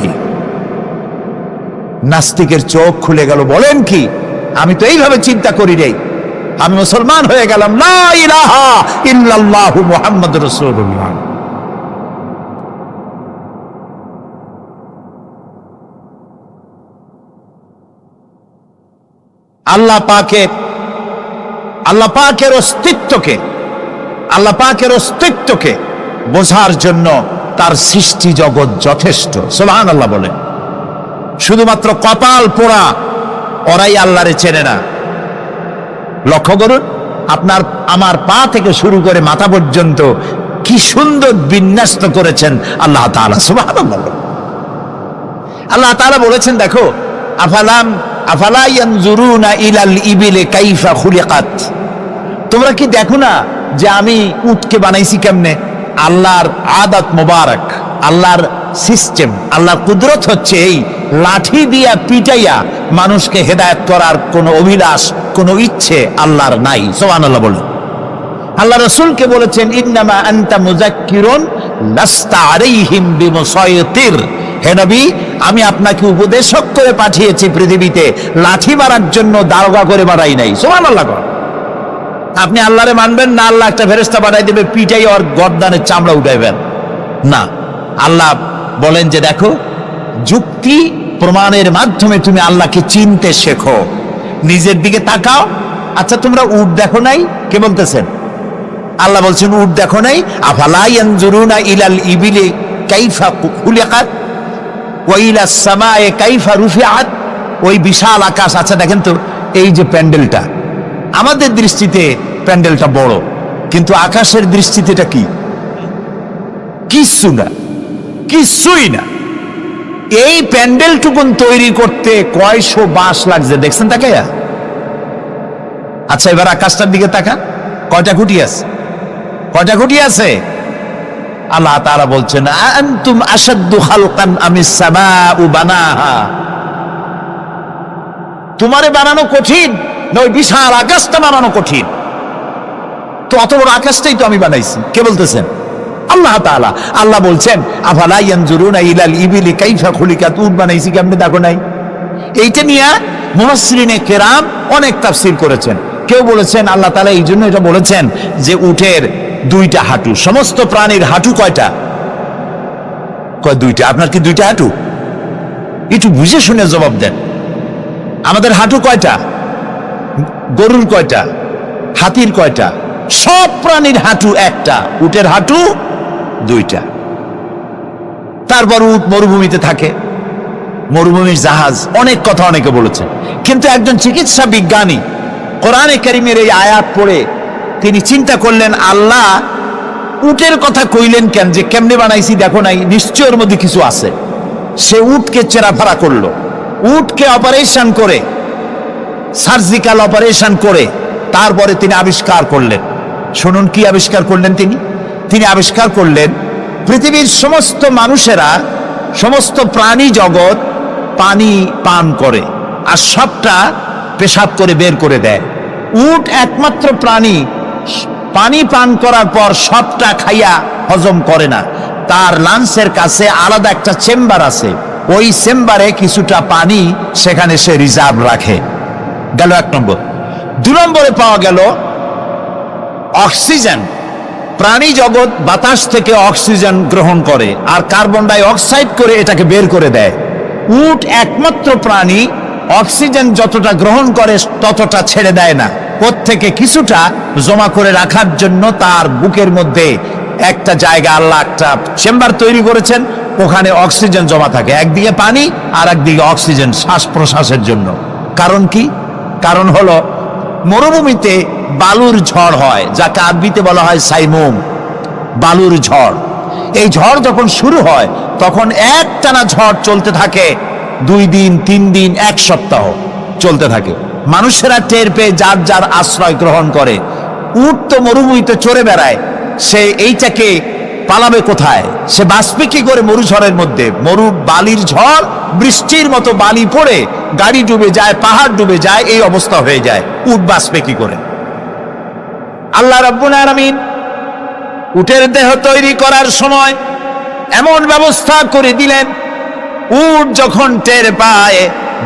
নাস্তিকের চোখ খুলে গেল। বলেন কি? আমি তো এইভাবে চিন্তা করি রে, আমি মুসলমান হয়ে গেলাম। লা ইলাহা ইল্লাল্লাহু মুহাম্মাদুর রাসূলুল্লাহ। আল্লাহ পাকের অস্তিত্বকে বোঝার জন্য তার সৃষ্টি জগৎ যথেষ্ট। সুবহানাল্লাহ বলেন। শুধুমাত্র কপাল পোড়া ওরাই আল্লাহরে চেনে না। লক্ষ্য করুন, আপনার আমার পা থেকে শুরু করে মাথা পর্যন্ত কি সুন্দর বিন্যাস করেছেন আল্লাহ তাআলা। সুবহানাল্লাহ। আল্লাহ তাআলা বলেছেন, দেখো, আফালা ইয়ানজুরুনা ইলাল ইবিলি কাইফা খুলিকাত। তোমরা কি দেখো না যে আমি উটকে বানাইছি কেমনে? আল্লাহর আদাত মোবারক, আল্লাহর সিস্টেম, আল্লাহর কুদরত হচ্ছে এই লাঠি দিয়া পিটাইয়া মানুষকে হেদায়েত করার কোনো অভিলাষ, কোনো ইচ্ছে আল্লাহর নাই। সুবহানাল্লাহ বলে। আল্লাহ রাসূলকে বলেছেন, ইন্নামা আনতা মুযাক্কিরুন লাস্তা আলাইহিম বিমুসাইতির। হে নবী, আমি আপনাকে উপদেশক করে পাঠিয়েছি পৃথিবীতে, লাঠি মারার জন্য দারোগা করে বাড়াই নাই। সুবহানাল্লাহ। আপনি আল্লাহরে মানবেন না, আল্লাহ একটা ফেরেশতা পাঠাই দেবে পিটাই ওর গর্দানের চামড়া উঠাইবেন না। আল্লাহ বলেন যে দেখো, যুক্তি প্রমাণের মাধ্যমে তুমি আল্লাহকে চিনতে শেখো। নিজের দিকে তাকাও। আচ্ছা, তোমরা উট দেখো নাই? কে বলতেছেন? আল্লাহ বলছেন, উট দেখো নাই? আফালা ইয়ানজুরুনা ইলাল ইবিলি কাইফা খুলিকাত ওয়া ইলাস সামায়ে কাইফা রুফিআত। ওই বিশাল আকাশ। আচ্ছা দেখেন তো, এই যে প্যান্ডেলটা, আমাদের দৃষ্টিতে প্যান্ডেলটা বড়, কিন্তু আকাশের দৃষ্টিতে এটা কি? কিছুই না। এই প্যান্ডেলটুকুন তৈরি করতে কয়শো বাঁশ লাগছে, দেখছেন তাকাইয়া? আচ্ছা, এবার আকাশটার দিকে তাকান, কয়টা খুঁটি আছে? আল্লাহ তাআলা বলছেন, আনতুম আশাদ্দু খালকান আমিস সামাউ বানাহা। তোমারে বানানো কঠিন না ওই বিশাল আকাশটা বানানো কঠিন? তো অত বড় আকাশটাই তো আমি বানাইছি। কে বলতেছেন? আল্লাহ তাআলা। আল্লাহ বলছেন, আফালা ইয়ানজুরুনা ইলাল ইবিলি কাইফা খুলিকাত। উট বানাইছি কেমনে দেখো নাই? এইটা নিয়ে মুফাসসিরিনে কেরাম অনেক তাফসীর করেছেন। কেউ বলেছেন আল্লাহ তাআলা এই জন্য এটা বলেছেন যে উটের দুইটা হাঁটু। সমস্ত প্রাণীর হাঁটু কয়টা? কয় দুইটা। আপনার কি দুইটা হাঁটু? একটু বুঝে শুনে জবাব দেন। আমাদের হাঁটু কয়টা? গরুর কয়টা? হাতির কয়টা? সব প্রাণীর হাঁটু একটা, উটের হাঁটু দুইটা। তারপর উট মরুভূমিতে থাকে, মরুভূমির জাহাজ, অনেক কথা অনেকে বলেছেন। কিন্তু একজন চিকিৎসা বিজ্ঞানী কোরআনে কারীমের এই আয়াত পড়ে তিনি চিন্তা করলেন, আল্লাহ উটের কথা কইলেন কেন? যে কেমনে বানাইছি দেখো নাই, নিশ্চয় এর মধ্যে কিছু আছে। সে উটকে চেরাফাড়া করলো, উটকে অপারেশন করে, সার্জিক্যাল অপারেশন করে তারপরে তিনি আবিষ্কার করলেন। শুনুন কি আবিষ্কার করলেন তিনি আবিষ্কার করলেন, পৃথিবীর সমস্ত মানুষেরা, সমস্ত প্রাণী জগৎ পানি পান করে আর সবটা পেশাব করে বের করে দেয়। উট একমাত্র প্রাণী পানি পান করার পর সবটা খাইয়া হজম করে না। তার লাঞ্চের কাছে আলাদা একটা চেম্বার আছে, ওই চেম্বারে কিছুটা পানি সেখানে সে রিজার্ভ রাখে। গেল এক নম্বর। 2 নম্বরে পাওয়া গেল অক্সিজেন। প্রাণী জগৎ বাতাস থেকে অক্সিজেন গ্রহণ করে আর কার্বন ডাই অক্সাইড করে এটাকে বের করে দেয়। উট একমাত্র প্রাণী অক্সিজেন যতটা গ্রহণ করে ততটা ছেড়ে দেয় না, প্রত্যেকে কিছুটা জমা করে রাখার জন্য তার বুকের মধ্যে একটা জায়গা আল্লাহ একটা চেম্বার তৈরি করেছেন, ওখানে অক্সিজেন জমা থাকে, একদিকে পানি আর একদিকে অক্সিজেন শ্বাস প্রশ্বাসের জন্য। কারণ কি? কারণ হলো মরুভূমিতে বালুর ঝড় হয়, যাকে আরবিতে বলা হয় সাইমুম, বালুর ঝড়। এই ঝড় যখন শুরু হয় তখন একটানা ঝড় চলতে থাকে 2 দিন 3 দিন 1 সপ্তাহ চলতে থাকে। মানুষেরা টের পেয়ে যার যার আশ্রয় গ্রহণ করে। উট তো মরুভূমিতে চড়ে বেড়ায়, সে এইটাকে পালাবে কোথায়? সে বাঁচবে কি করে মরুঝড়ের মধ্যে? বালির ঝড়, বৃষ্টির মতো বালি পড়ে গাড়ি ডুবে যায়, পাহাড় ডুবে যায়, এই অবস্থা হয়ে যায়। উট বাঁচবে কি করে? আল্লাহ রাব্বুল আলামিন উটের দেহ তৈরি করার সময় এমন ব্যবস্থা করে দিলেন, উট যখন টের পায়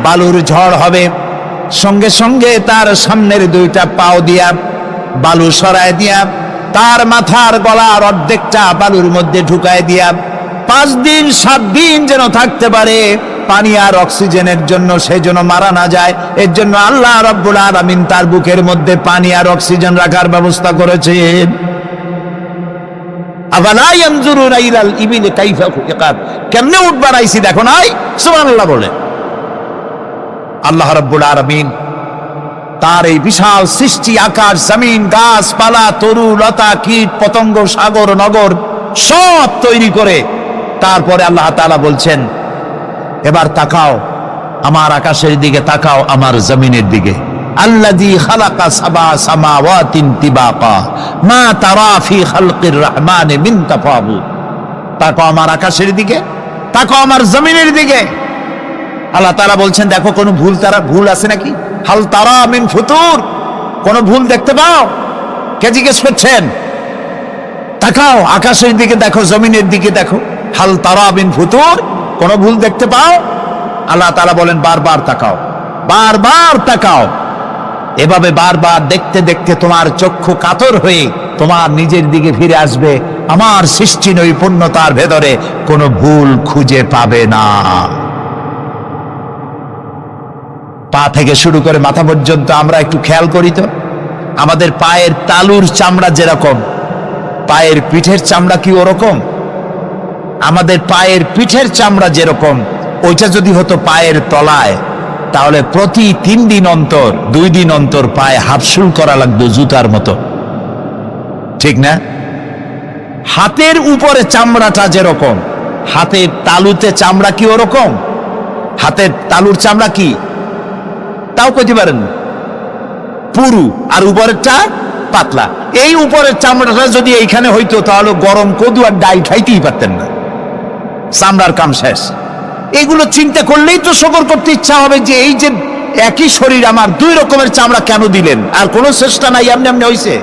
বালুর ঝড় হবে, সঙ্গে সঙ্গে তার সামনের 2টা পাও দিয়া বালু সরায় দিয়া তার মাথার গলার অর্ধেকটা বালুর মধ্যে ঢুকায় দিয়া 5 দিন 7 দিন যেন থাকতে পারে, পানি আর অক্সিজেনের জন্য, সে যেন মারা না যায়। এর জন্য আল্লাহ রাব্বুল আলামিন তার বুকের মধ্যে পানি আর অক্সিজেন রাখার ব্যবস্থা করেছেন। আফালা ইয়ানজুরুনা ইলাল ইবিলি কাইফা খুলিকাত, কেমনে উট বানাইছি দেখো নাই? সুবহানাল্লাহ বলে। আল্লাহ রাব্বুল আলামিন তার এই বিশাল সৃষ্টি, আকাশ জমিন গাছপালা তরু লতা কীট পতঙ্গ সাগর নগর সব তৈরি করে তারপরে আল্লাহ তাআলা বলছেন, এবার তাকাও আমার আকাশের দিকে, তাকাও আমার জমিনের দিকে। আল্লাযী খালাকা সাবা সামাওয়াতিন তিবাকা মা তারা ফি খালকির রহমানি মিন তাফাউত। তাকাও আমার আকাশের দিকে, তাকাও আমার জমিনের দিকে। আল্লাহ তাআলা বলছেন, দেখো কোনো ভুল আছে নাকি? হাল তারা মিন ফুতুর, কোন ভুল দেখতে পাও? কে জিজ্ঞেস করছেন? তাকাও আকাশের দিকে, দেখো জমিনের দিকে, দেখো হাল তারা মিন ফুতুর, কোন ভুল দেখতে পাও? আল্লাহ তাআলা বলেন, বারবার তাকাও, বারবার তাকাও। এভাবে বারবার দেখতে দেখতে তোমার চক্ষু কাতর হয়ে তোমার নিজের দিকে ফিরে আসবে। আমার সৃষ্টি নৈপুণ্যতার ভেতরে কোনো ভুল খুঁজে পাবে না। পা থেকে শুরু করে মাথা পর্যন্ত আমরা একটু খেয়াল করি তো, আমাদের পায়ের তালুর চামড়া যেরকম, পায়ের পিঠের চামড়া কি ওরকম? আমাদের পায়ের পিঠের চামড়া যেরকম, ওইটা যদি হতো পায়ের তলায়, তাহলে প্রতি 3 দিন অন্তর 2 দিন অন্তর পায়ে হাফসুল করা লাগতো জুতার মতো, ঠিক না? হাতের উপরে চামড়াটা যেরকম, হাতের তালুতে চামড়া কি ওরকম? হাতের তালুর চামড়া কি তাও কইতে পারেন, পুরু, আর উপরেরটা পাতলা। এই উপরের চামড়াটা যদি এইখানে হইতো তাহলে গরম কদু আর ডাল খাইতেই পারতেন না, চামড়ার কাম শেষ। এগুলো চিন্তা করলেই তো শকর করতে ইচ্ছা হবে যে এই যে একই শরীর আমার 2 রকমের চামড়া কেন দিলেন? আর কোনো চেষ্টা নাই, এমনি এমনি হইছে।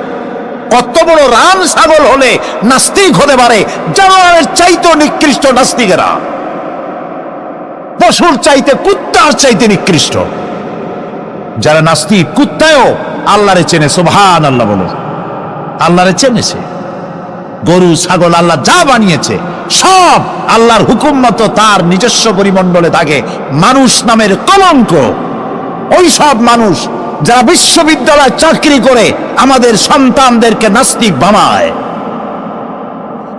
কত বড় রাম ছাগল হলে নাস্তিক হতে পারে, জানোয়ারের চাইতে নিকৃষ্ট নাস্তিকেরা, পশুর চাইতে কুত্তার চাইতে নিকৃষ্ট যারা নাস্তিক। কুত্তায়ও আল্লাহরে চেনে, সুবহানাল্লাহ বলে, আল্লাহরে চেনেছে। গরু ছাগল আল্লাহ যা বানিয়েছে সব আল্লাহর হুকুম মতো তার নিজস্ব পরিমণ্ডলে থাকে। মানুষ নামের কলঙ্ক ওই সব মানুষ যারা বিশ্ববিদ্যালয়ে চাকরি করে আমাদের সন্তানদেরকে নাস্তিক বানায়।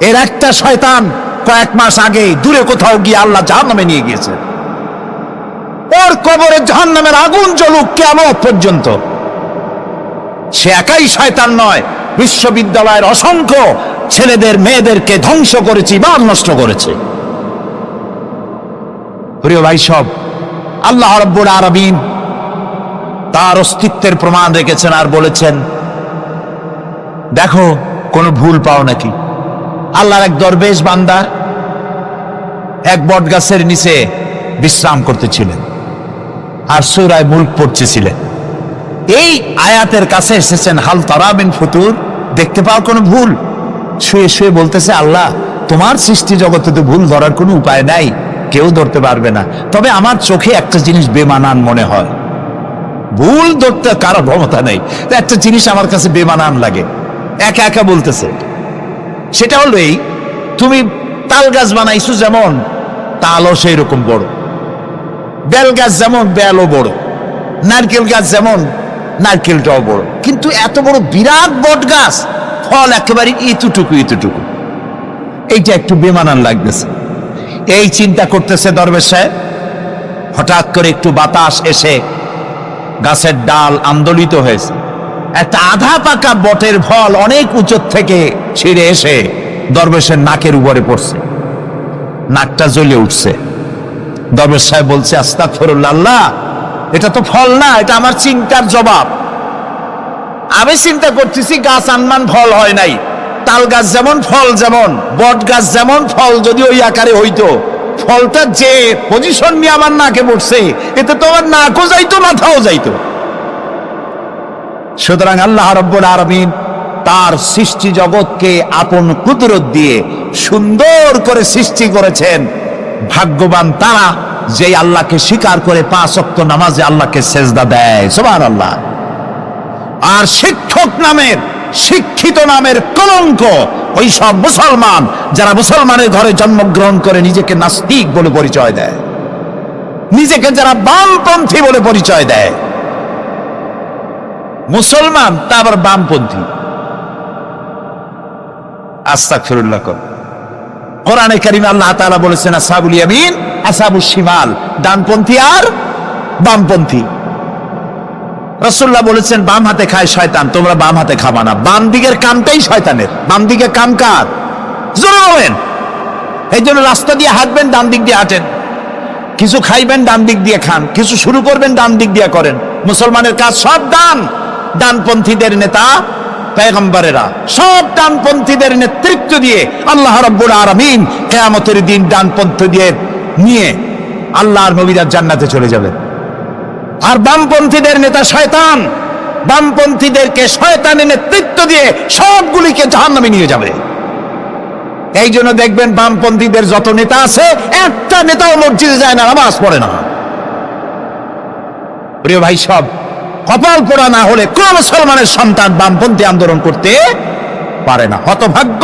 এর একটা শয়তান কয়েক মাস আগে দূরে কোথাও গিয়ে আল্লাহ জাহান্নামে নিয়ে গিয়েছে। ওর কবরে জাহান্নামের আগুন জ্বলুক কিয়ামত পর্যন্ত। সে একাই শয়তান নয়, বিশ্ববিদ্যালয়ের অসংখ্য ছেলেদের মেয়েদেরকে ধ্বংস করেছে, ইমান নষ্ট করেছে। প্রিয় ভাই সব, আল্লাহ রাব্বুল আলামিন তার অস্তিত্বের প্রমাণ রেখেছেন আর বলেছেন, দেখো কোনো ভুল পাও নাকি? আল্লাহর এক দরবেশ বান্দা এক বট গাছের নিচে বিশ্রাম করতেছিলেন আর সূরা মুলক পড়তেছিলেন। এই আয়াতের কাছে এসেছেন, হাল তারা মিন ফুতুর, দেখতে পাও কোনো ভুল? শুয়ে শুয়ে বলতেছে, আল্লাহ তোমার সৃষ্টি জগতে তো ভুল ধরার কোনো উপায় নাই, কেউ ধরতে পারবে না, তবে আমার চোখে একটা জিনিস বেমানান মনে হয়। ভুল ধরতে কারো ক্ষমতা নেই, একটা জিনিস আমার কাছে বেমানান লাগে। একা একা বলতেছে, সেটা হলো এই, তুমি তাল গাছ বানাইছো যেমন, তালও সেই রকম বড়, বেল গাছ যেমন, বেলও বড়, নারকেল গাছ যেমন, নারকেলটাও বড়। কিন্তু এত বড় বিরাট বট গাছ, ফল একেবারে এতটুকু এতটুকু, এইটা একটু বেমানান লাগতেছে। এই চিন্তা করতেছে দরবেশ সাহেব, হঠাৎ করে একটু বাতাস এসে গাছের ডাল আন্দোলিত হয়েছে, একটা আধা পাকা বটের ফল অনেক উঁচু থেকে ছিঁড়ে এসে দরবেশের নাকের উপরে পড়ছে, নাকটা জ্বলে উঠছে। দরবেশ সাহেব বলছে, আস্তাগফিরুল্লাহ, আল্লাহ, এটা তো ফল না, এটা আমার চিন্তার জবাব। আমি চিন্তা করতেছি গাছ আনমান ফল হয় নাই, তাল গাছ যেমন ফল যেমন, বট গাছ যেমন ফল যদি ওই আকারে হইতো, ফলটা যে পজিশন নিয়ে আমার নাকে পড়ছে, এতে তো আমার নাকও যাইতো, মাথাও যাইতো। সুতরাং আল্লাহ রাব্বুল আলামিন তার সৃষ্টি জগৎকে আপন কুদরত দিয়ে সুন্দর করে সৃষ্টি করেছেন। ভাগ্যবান তারা যে আল্লাহকে স্বীকার করে 5 ওয়াক্ত নামাজে আল্লাহকে সেজদা দেয়, সুবহানাল্লাহ। আর শিক্ষক নামের, শিক্ষিত নামের কলঙ্ক ওই সব মুসলমান যারা মুসলমানের ঘরে জন্মগ্রহণ করে নিজেকে নাস্তিক বলে পরিচয় দেয়, নিজেকে যারা বামপন্থী বলে পরিচয় দেয়। মুসলমান তা আবার বামপন্থী, আস্তাগফিরুল্লাহ। কোরআনে কারিমে আল্লাহ তাআলা বলেছেন, আসহাবুল ইয়ামিন আসহাবুশ শিমাল, ডানপন্থী আর বামপন্থী। রাসূলুল্লাহ বলেছেন, বাম হাতে খায় শয়তান, তোমরা বাম হাতে খাবা না। বাম দিকের কামটাই শয়তানের, বাম দিকে কাম কার? জোরে বলেন। এই জন্য রাস্তা দিয়ে হাঁটবেন, ডান দিক দিয়ে হাঁটেন, কিছু খাইবেন ডান দিক দিয়ে খান, কিছু শুরু করবেন ডান দিক দিয়ে করেন। মুসলমানের কাজ সব ডান। ডানপন্থীদের নেতা পয়গম্বরেরা সব ডানপন্থীদের নেতৃত্ব দিয়ে আল্লাহ রাব্বুল আলামিন কিয়ামতের দিন ডানপন্থীদের নিয়ে আল্লাহর নবীরা জান্নাতে চলে যাবে। আর বামপন্থীদের নেতা শয়তান, বামপন্থীদেরকে শয়তানের নেতৃত্ব দিয়ে সবগুলিকে জাহান্নামে নিয়ে যাবে। এই জন্য দেখবেন বামপন্থীদের যত নেতা আছে, একটা নেতাও মসজিদে যায় না, নামাজ পড়ে না। প্রিয় ভাই, সব কপাল পোড়া না হলে কোন মুসলমানের সন্তান বামপন্থী আন্দোলন করতে পারে না। হতভাগ্য,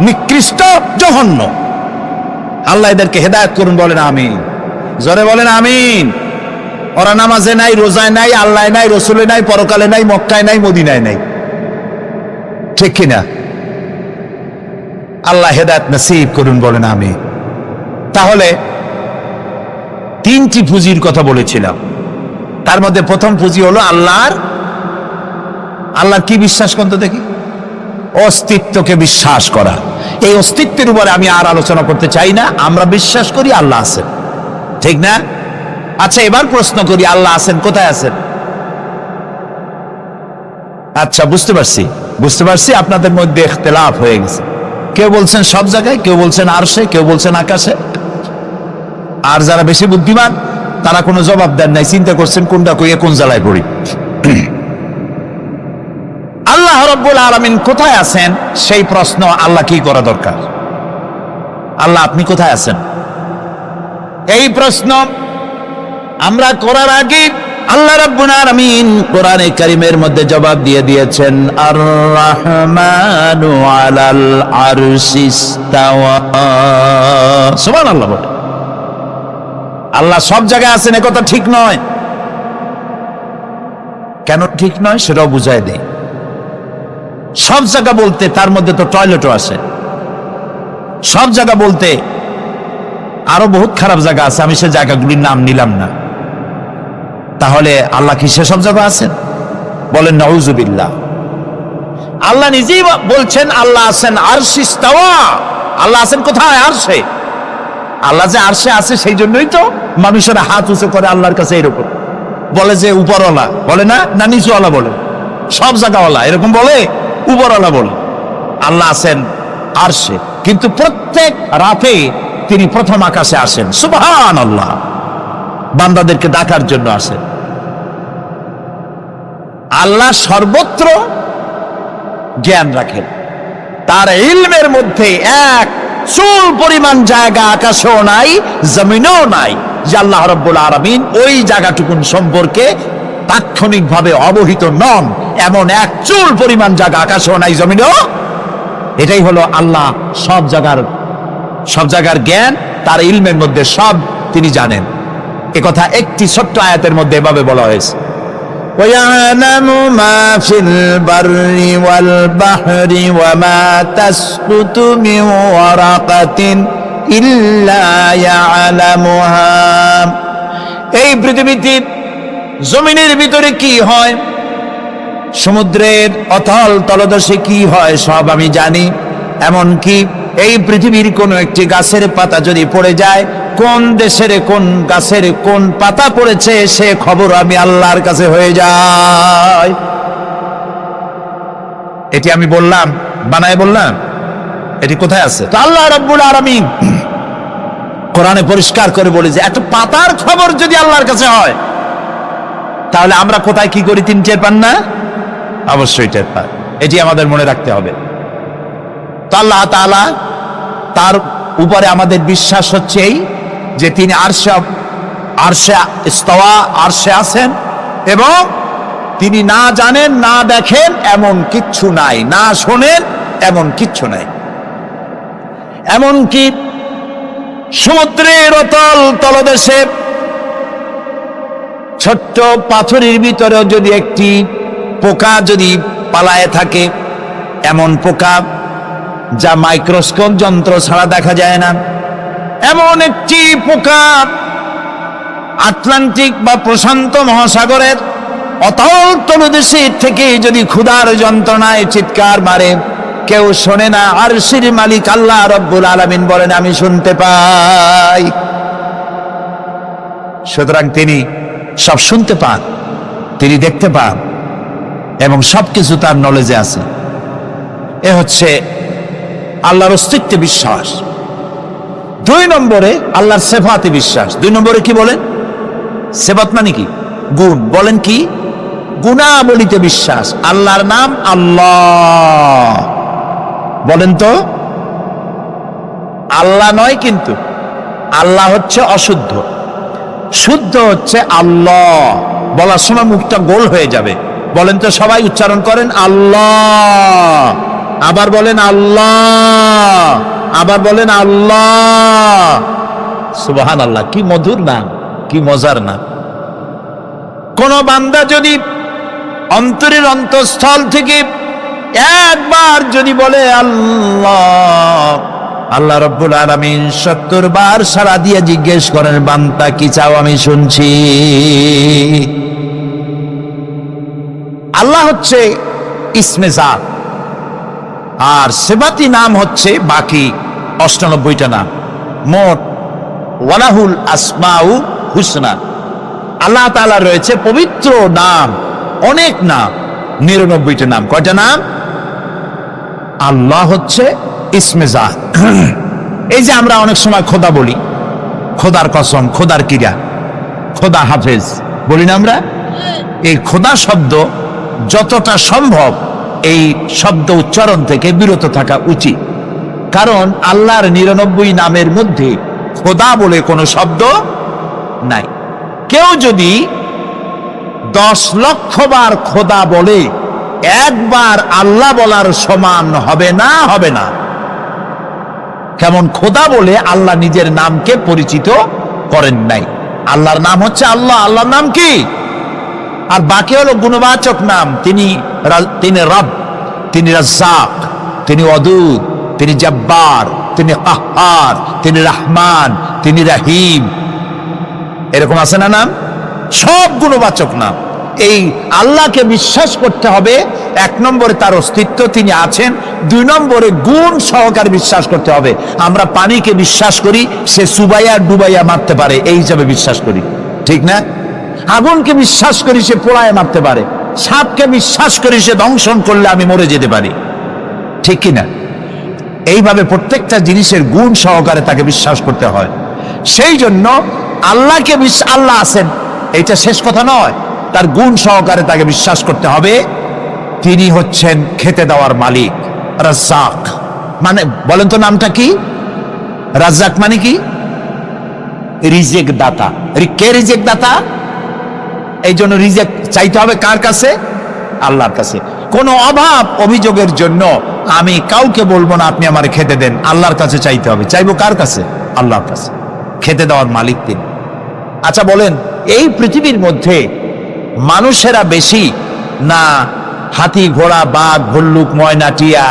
নিকৃষ্ট, জঘন্য। আল্লাহ এদেরকে হেদায়েত করুন, বলেন আমিন। জোরে বলেন আমিন। ওরা নামাজে নাই, রোজায় নাই, আল্লাহ নাই, রসুলে নাই, পরকালে নাই, মক্কায় নাই, মদিনায় নাই, ঠিক কিনা? আল্লাহ হেদায়েত নসিব করুন, বলেন আমিন। তাহলে 3টি পুঁজির কথা বলেছিলাম, তার মধ্যে প্রথম পুঁজি হলো আল্লাহর কি বিশ্বাস করতে দেখি? অস্তিত্বকে বিশ্বাস করা। এই অস্তিত্বের উপরে আমি আর আলোচনা করতে চাই না। আমরা বিশ্বাস করি আল্লাহ আছেন, ঠিক না? আচ্ছা, এবার প্রশ্ন করি, আল্লাহ আছেন, কোথায় আছেন? আচ্ছা, বুঝতে পারছি আপনাদের মধ্যে ইখতিলাফ হয়ে গেছে। কেউ বলছেন সব জায়গায়, কেউ বলছেন আরশে, কেউ বলছেন আকাশে। আর যারা বেশি বুদ্ধিমান তারা কোনো জবাব দেন নাই, চিন্তা করছেন কোনটা কইয়ে কোন জ্বালায় পড়ি। আল্লাহ রাব্বুল আলামিন কোথায় আছেন সেই প্রশ্ন আল্লাহ কি করা দরকার? আল্লাহ আপনি কোথায় আছেন, এই প্রশ্ন আমরা করার আগে আল্লাহ রাব্বুল আলামিন কোরআনে কারীমের মধ্যে জবাব দিয়ে দিয়েছেন, আর রাহমানু আলাল আরশি ইস্তাওয়া। সুবহানাল্লাহ। আল্লাহ সব জায়গায় আছেন এ কথা ঠিক নয়। কেন ঠিক নয় সেটাও বুঝাই দেই। সব জায়গা বলতে তার মধ্যে তো টয়লেটও আছে। সব জায়গা বলতে আরো বহুত খারাপ জায়গা আছে, আমি সে জায়গাগুলির নাম নিলাম না। তাহলে আল্লাহ কি সেসব জায়গা আছেন? বলেন নাউজুবিল্লাহ। আল্লাহ নিজেই বলছেন আল্লাহ আছেন আরশে ইস্তাওয়া। আল্লাহ আছেন কোথায়? আরশে। আল্লাহ যে আরশে আছে সেই জন্যই তো মানুষেরা হাত উঁচু করে আল্লাহর কাছে, এরকম বলে যে উপরওয়ালা, বলে না, না নিচুওয়ালা বলে, সব জায়গাওয়ালা এরকম বলে, উপরওয়ালা বলে। আল্লাহ আছেন আরশে, কিন্তু প্রত্যেক রাতে তিনি প্রথম আকাশে আসেন। সুবহানাল্লাহ। বান্দাদেরকে ডাকার জন্য আসেন। আল্লাহ সর্বত্র জ্ঞান রাখেন। তার ইলমের মধ্যে এক চুল পরিমাণ জায়গা আকাশেও নাই, জমিনেও নাই যে আল্লাহ রাব্বুল আলামিন ওই জায়গাটুকুন সম্পর্কে তাৎক্ষণিকভাবে অবহিত নন। এমন এক চুল পরিমাণ জায়গা আকাশেও নাই, জমিনেও এটাই হলো আল্লাহ সব জায়গার জ্ঞান, তার ইলমের মধ্যে সব তিনি জানেন। একথা একটি ছোট্ট আয়াতের মধ্যে এভাবে বলা হয়েছে, وَيَعْلَمُ مَا فِي الْبَرِّ وَالْبَحْرِ وَمَا تَسْقُطُ مِنْ وَرَقَةٍ إِلَّا يَعْلَمُهَا। এই পৃথিবীতে জমিনের ভিতরে কি হয়, সমুদ্রের অতল তলদেশে কি হয়, সব আমি জানি। এমনকি এই পৃথিবীর কোন একটি গাছের পাতা যদি পড়ে যায়, কোন দেশের কোন গাছের কোন পাতা পড়েছে সে খবর আমি আল্লাহর কাছে হয়ে যায়। এটি আমি বললাম, বানায় বললাম? এটি কোথায় আছে? তো আল্লাহ রাব্বুল আলামিন কোরআনে পরিষ্কার করে বলে যে একটা পাতার খবর যদি আল্লাহর কাছে হয়, তাহলে আমরা কোথায় কি করি তিনি টের পান না? অবশ্যই টের পান। এটি আমাদের মনে রাখতে হবে। তো আল্লাহ তাআলা, তার উপরে আমাদের বিশ্বাস হচ্ছে এই যে তিনি আরশে ইস্তাওয়া, আরশে আছেন, এবং তিনি না জানেন না দেখেন এমন কিচ্ছু নাই, না শোনেন এমন কিচ্ছু নাই। এমনকি সমুদ্রের অতল তলদেশে ছোট্ট পাথরের ভিতরেও যদি একটি পোকা যদি পালায়ে থাকে, এমন পোকা যা মাইক্রোস্কোপ যন্ত্র ছাড়া দেখা যায় না, এমন একটি পোকা আটলান্টিক বা প্রশান্ত মহাসাগরের অতল তলদেশে থেকে যদি ক্ষুধার যন্ত্রণায় চিৎকার মারে, কেউ শোনে না। আরশের মালিক আল্লাহ রব্বুল আলামিন বলেন আমি শুনতে পাই। সুতরাং তিনি সব শুনতে পান, তিনি দেখতে পান, এবং সবকিছু তার নলেজে আছে। এ হচ্ছে আল্লাহর অস্তিত্বে বিশ্বাস। 2 নম্বরে আল্লাহর সিফাতে বিশ্বাস। 2 নম্বরে কি বলেন? সিফাত মানে কি? গুণ। বলেন কি? গুণাবলীতে বিশ্বাস। আল্লাহর নাম আল্লাহ, বলেন তো? আল্লাহ নয়, কিন্তু আল্লাহ হচ্ছে অশুদ্ধ, শুদ্ধ হচ্ছে আল্লাহ। বলার সময় মুখটা গোল হয়ে যাবে। বলেন তো, সবাই উচ্চারণ করেন আল্লাহ, আবার বলেন আল্লাহ, আবার বলেন আল্লাহ। সুবহানাল্লাহ, কি মধুর নাম, কি মজার নাম। কোন বান্দা যদি অন্তরের অন্তঃস্থল থেকে একবার যদি বলে আল্লাহ, আল্লাহ রাব্বুল আলামিন 70 বার সাড়া দিয়ে জিজ্ঞেস করেন বান্দা কি চাও, আমি শুনছি। আল্লাহ হচ্ছে ইসমে জাত, আর সিফাতি নাম হচ্ছে বাকি 98টা নাম। মোট ওয়ালাহুল আসমাউ হুসনা, আল্লাহ তাআলা রয়েছে পবিত্র নাম, অনেক নাম, 99টা নাম। কয়টা নাম? আল্লাহ হচ্ছে ইসমে জাত। এই যে আমরা অনেক সময় খোদা বলি, খোদার কসম, খোদার কিরা, খোদা হাফেজ বলি না আমরা? এই খোদা শব্দ যতটা সম্ভব এই শব্দ উচ্চারণ থেকে বিরত থাকা উচিত, কারণ আল্লাহর 99 নামের মধ্যে খোদা বলে কোনো শব্দ নাই। কেউ যদি 10 লক্ষ বার খোদা বলে, একবার আল্লাহ বলার সমান হবে না, হবে না। কেমন খোদা বলে আল্লাহ নিজের নামকে পরিচিত করেন নাই। আল্লাহর নাম হচ্ছে আল্লাহ, আল্লাহর নাম কি? আর বাকি হলো গুণবাচক নাম। তিনি রব, তিনি রাজ্জাক, তিনি ওয়াদুদ, তিনি জব্বার, তিনি কাহ্হার, তিনি রহমান, তিনি রহিম। এরকম আছে না নাম? সব গুণবাচক নাম। এই আল্লাহকে বিশ্বাস করতে হবে। 1 নম্বরে তার অস্তিত্ব, তিনি আছেন। 2 নম্বরে গুণ সহকারে বিশ্বাস করতে হবে। আমরা পানিকে বিশ্বাস করি সে চুবাইয়া ডুবাইয়া মারতে পারে, এই হিসাবে বিশ্বাস করি, ঠিক না? আগুনকে বিশ্বাস করি সে পোড়ায় মারতে পারে। সাপকে বিশ্বাস করি সে দংশন করলে আমি মরে যেতে পারি, ঠিক কিনা? এইভাবে প্রত্যেকটা জিনিসের গুণ সহকারে তাকে বিশ্বাস করতে হয়। সেই জন্য আল্লাহকে আল্লাহ আছেন এইটা শেষ কথা নয়, তার গুণ সহকারে তাকে বিশ্বাস করতে হবে। তিনি হচ্ছেন খেতে দেওয়ার মালিক, রাজ্জাক। মানে বলেন তো নামটা কি? রাজ্জাক মানে কি? রিজেক দাতা। কে রিজেক দাতা? এই জন্য রিজেক চাইতে হবে কার কাছে? আল্লাহর কাছে। কোনো অভাব অভিযোগের জন্য আমি কাউকে বলবো না আপনি আমার খেতে দেন, আল্লাহর কাছে চাইতে হবে। চাইবো কার কাছে? আল্লাহর কাছে। খেতে দেওয়ার মালিক তিনি। আচ্ছা বলেন, এই পৃথিবীর মধ্যে মানুষেরা বেশি না হাতি, ঘোড়া, বাঘ, ভল্লুক, ময়না, টিয়া,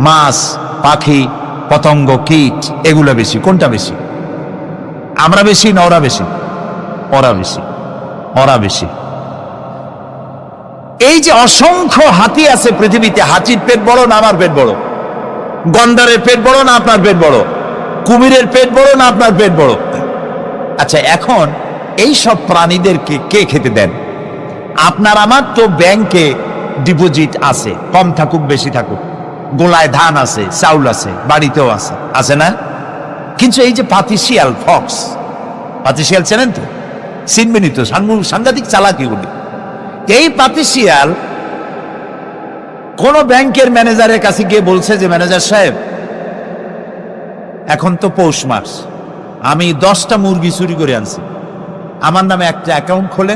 মাছ, পাখি, পতঙ্গ, কীট এগুলো বেশি? কোনটা বেশি? আমরা বেশি না ওরা বেশি? ওরা বেশি, ওরা বেশি। এই যে অসংখ্য হাতি আছে পৃথিবীতে, হাতির পেট বড় না আমার পেট বড়? গন্ডারের পেট বড় না আপনার পেট বড়? কুমিরের পেট বড় না আপনার পেট বড়? আচ্ছা, এখন এই সব প্রাণীদেরকে কে খেতে দেন? আপনার আমার তো ব্যাংকে ডিপোজিট আছে, কম থাকুক বেশি থাকুক, গোলায় ধান আছে, চাউল আছে, বাড়িতেও আছে, আছে না? কিন্তু এই যে পাতিশিয়াল, ফক্স, পাতিশিয়াল চেনেন তো? চিনবেনই তো, সাংঘাতিক চালাকি গুলি। এই পাতিশিয়াল কোন ব্যাংকের ম্যানেজারের কাছে গিয়ে বলছে যে ম্যানেজার সাহেব, এখন তো পৌষ মাস, আমি 10টা মুরগি চুরি করে আনছি, আমার নামে একটা অ্যাকাউন্ট খোলে,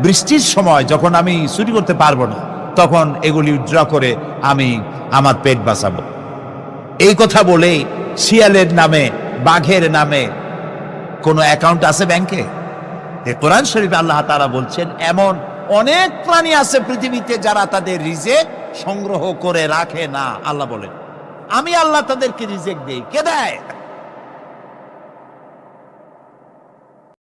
বৃষ্টির সময় যখন আমি চুরি করতে পারবো না তখন এগুলি উইথড্র করে আমি আমার পেট বাঁচাবো। এই কথা বলেই শিয়ালের নামে, বাঘের নামে কোনো অ্যাকাউন্ট আছে ব্যাংকে? কোরআন শরীফে আল্লাহ তাআলা বলছেন এমন অনেক প্রাণী আছে পৃথিবীতে যারা তাদের রিজেক সংগ্রহ করে রাখে না। আল্লাহ বলেন আমি আল্লাহ তাদেরকে রিজেক দেই। কে দেয়?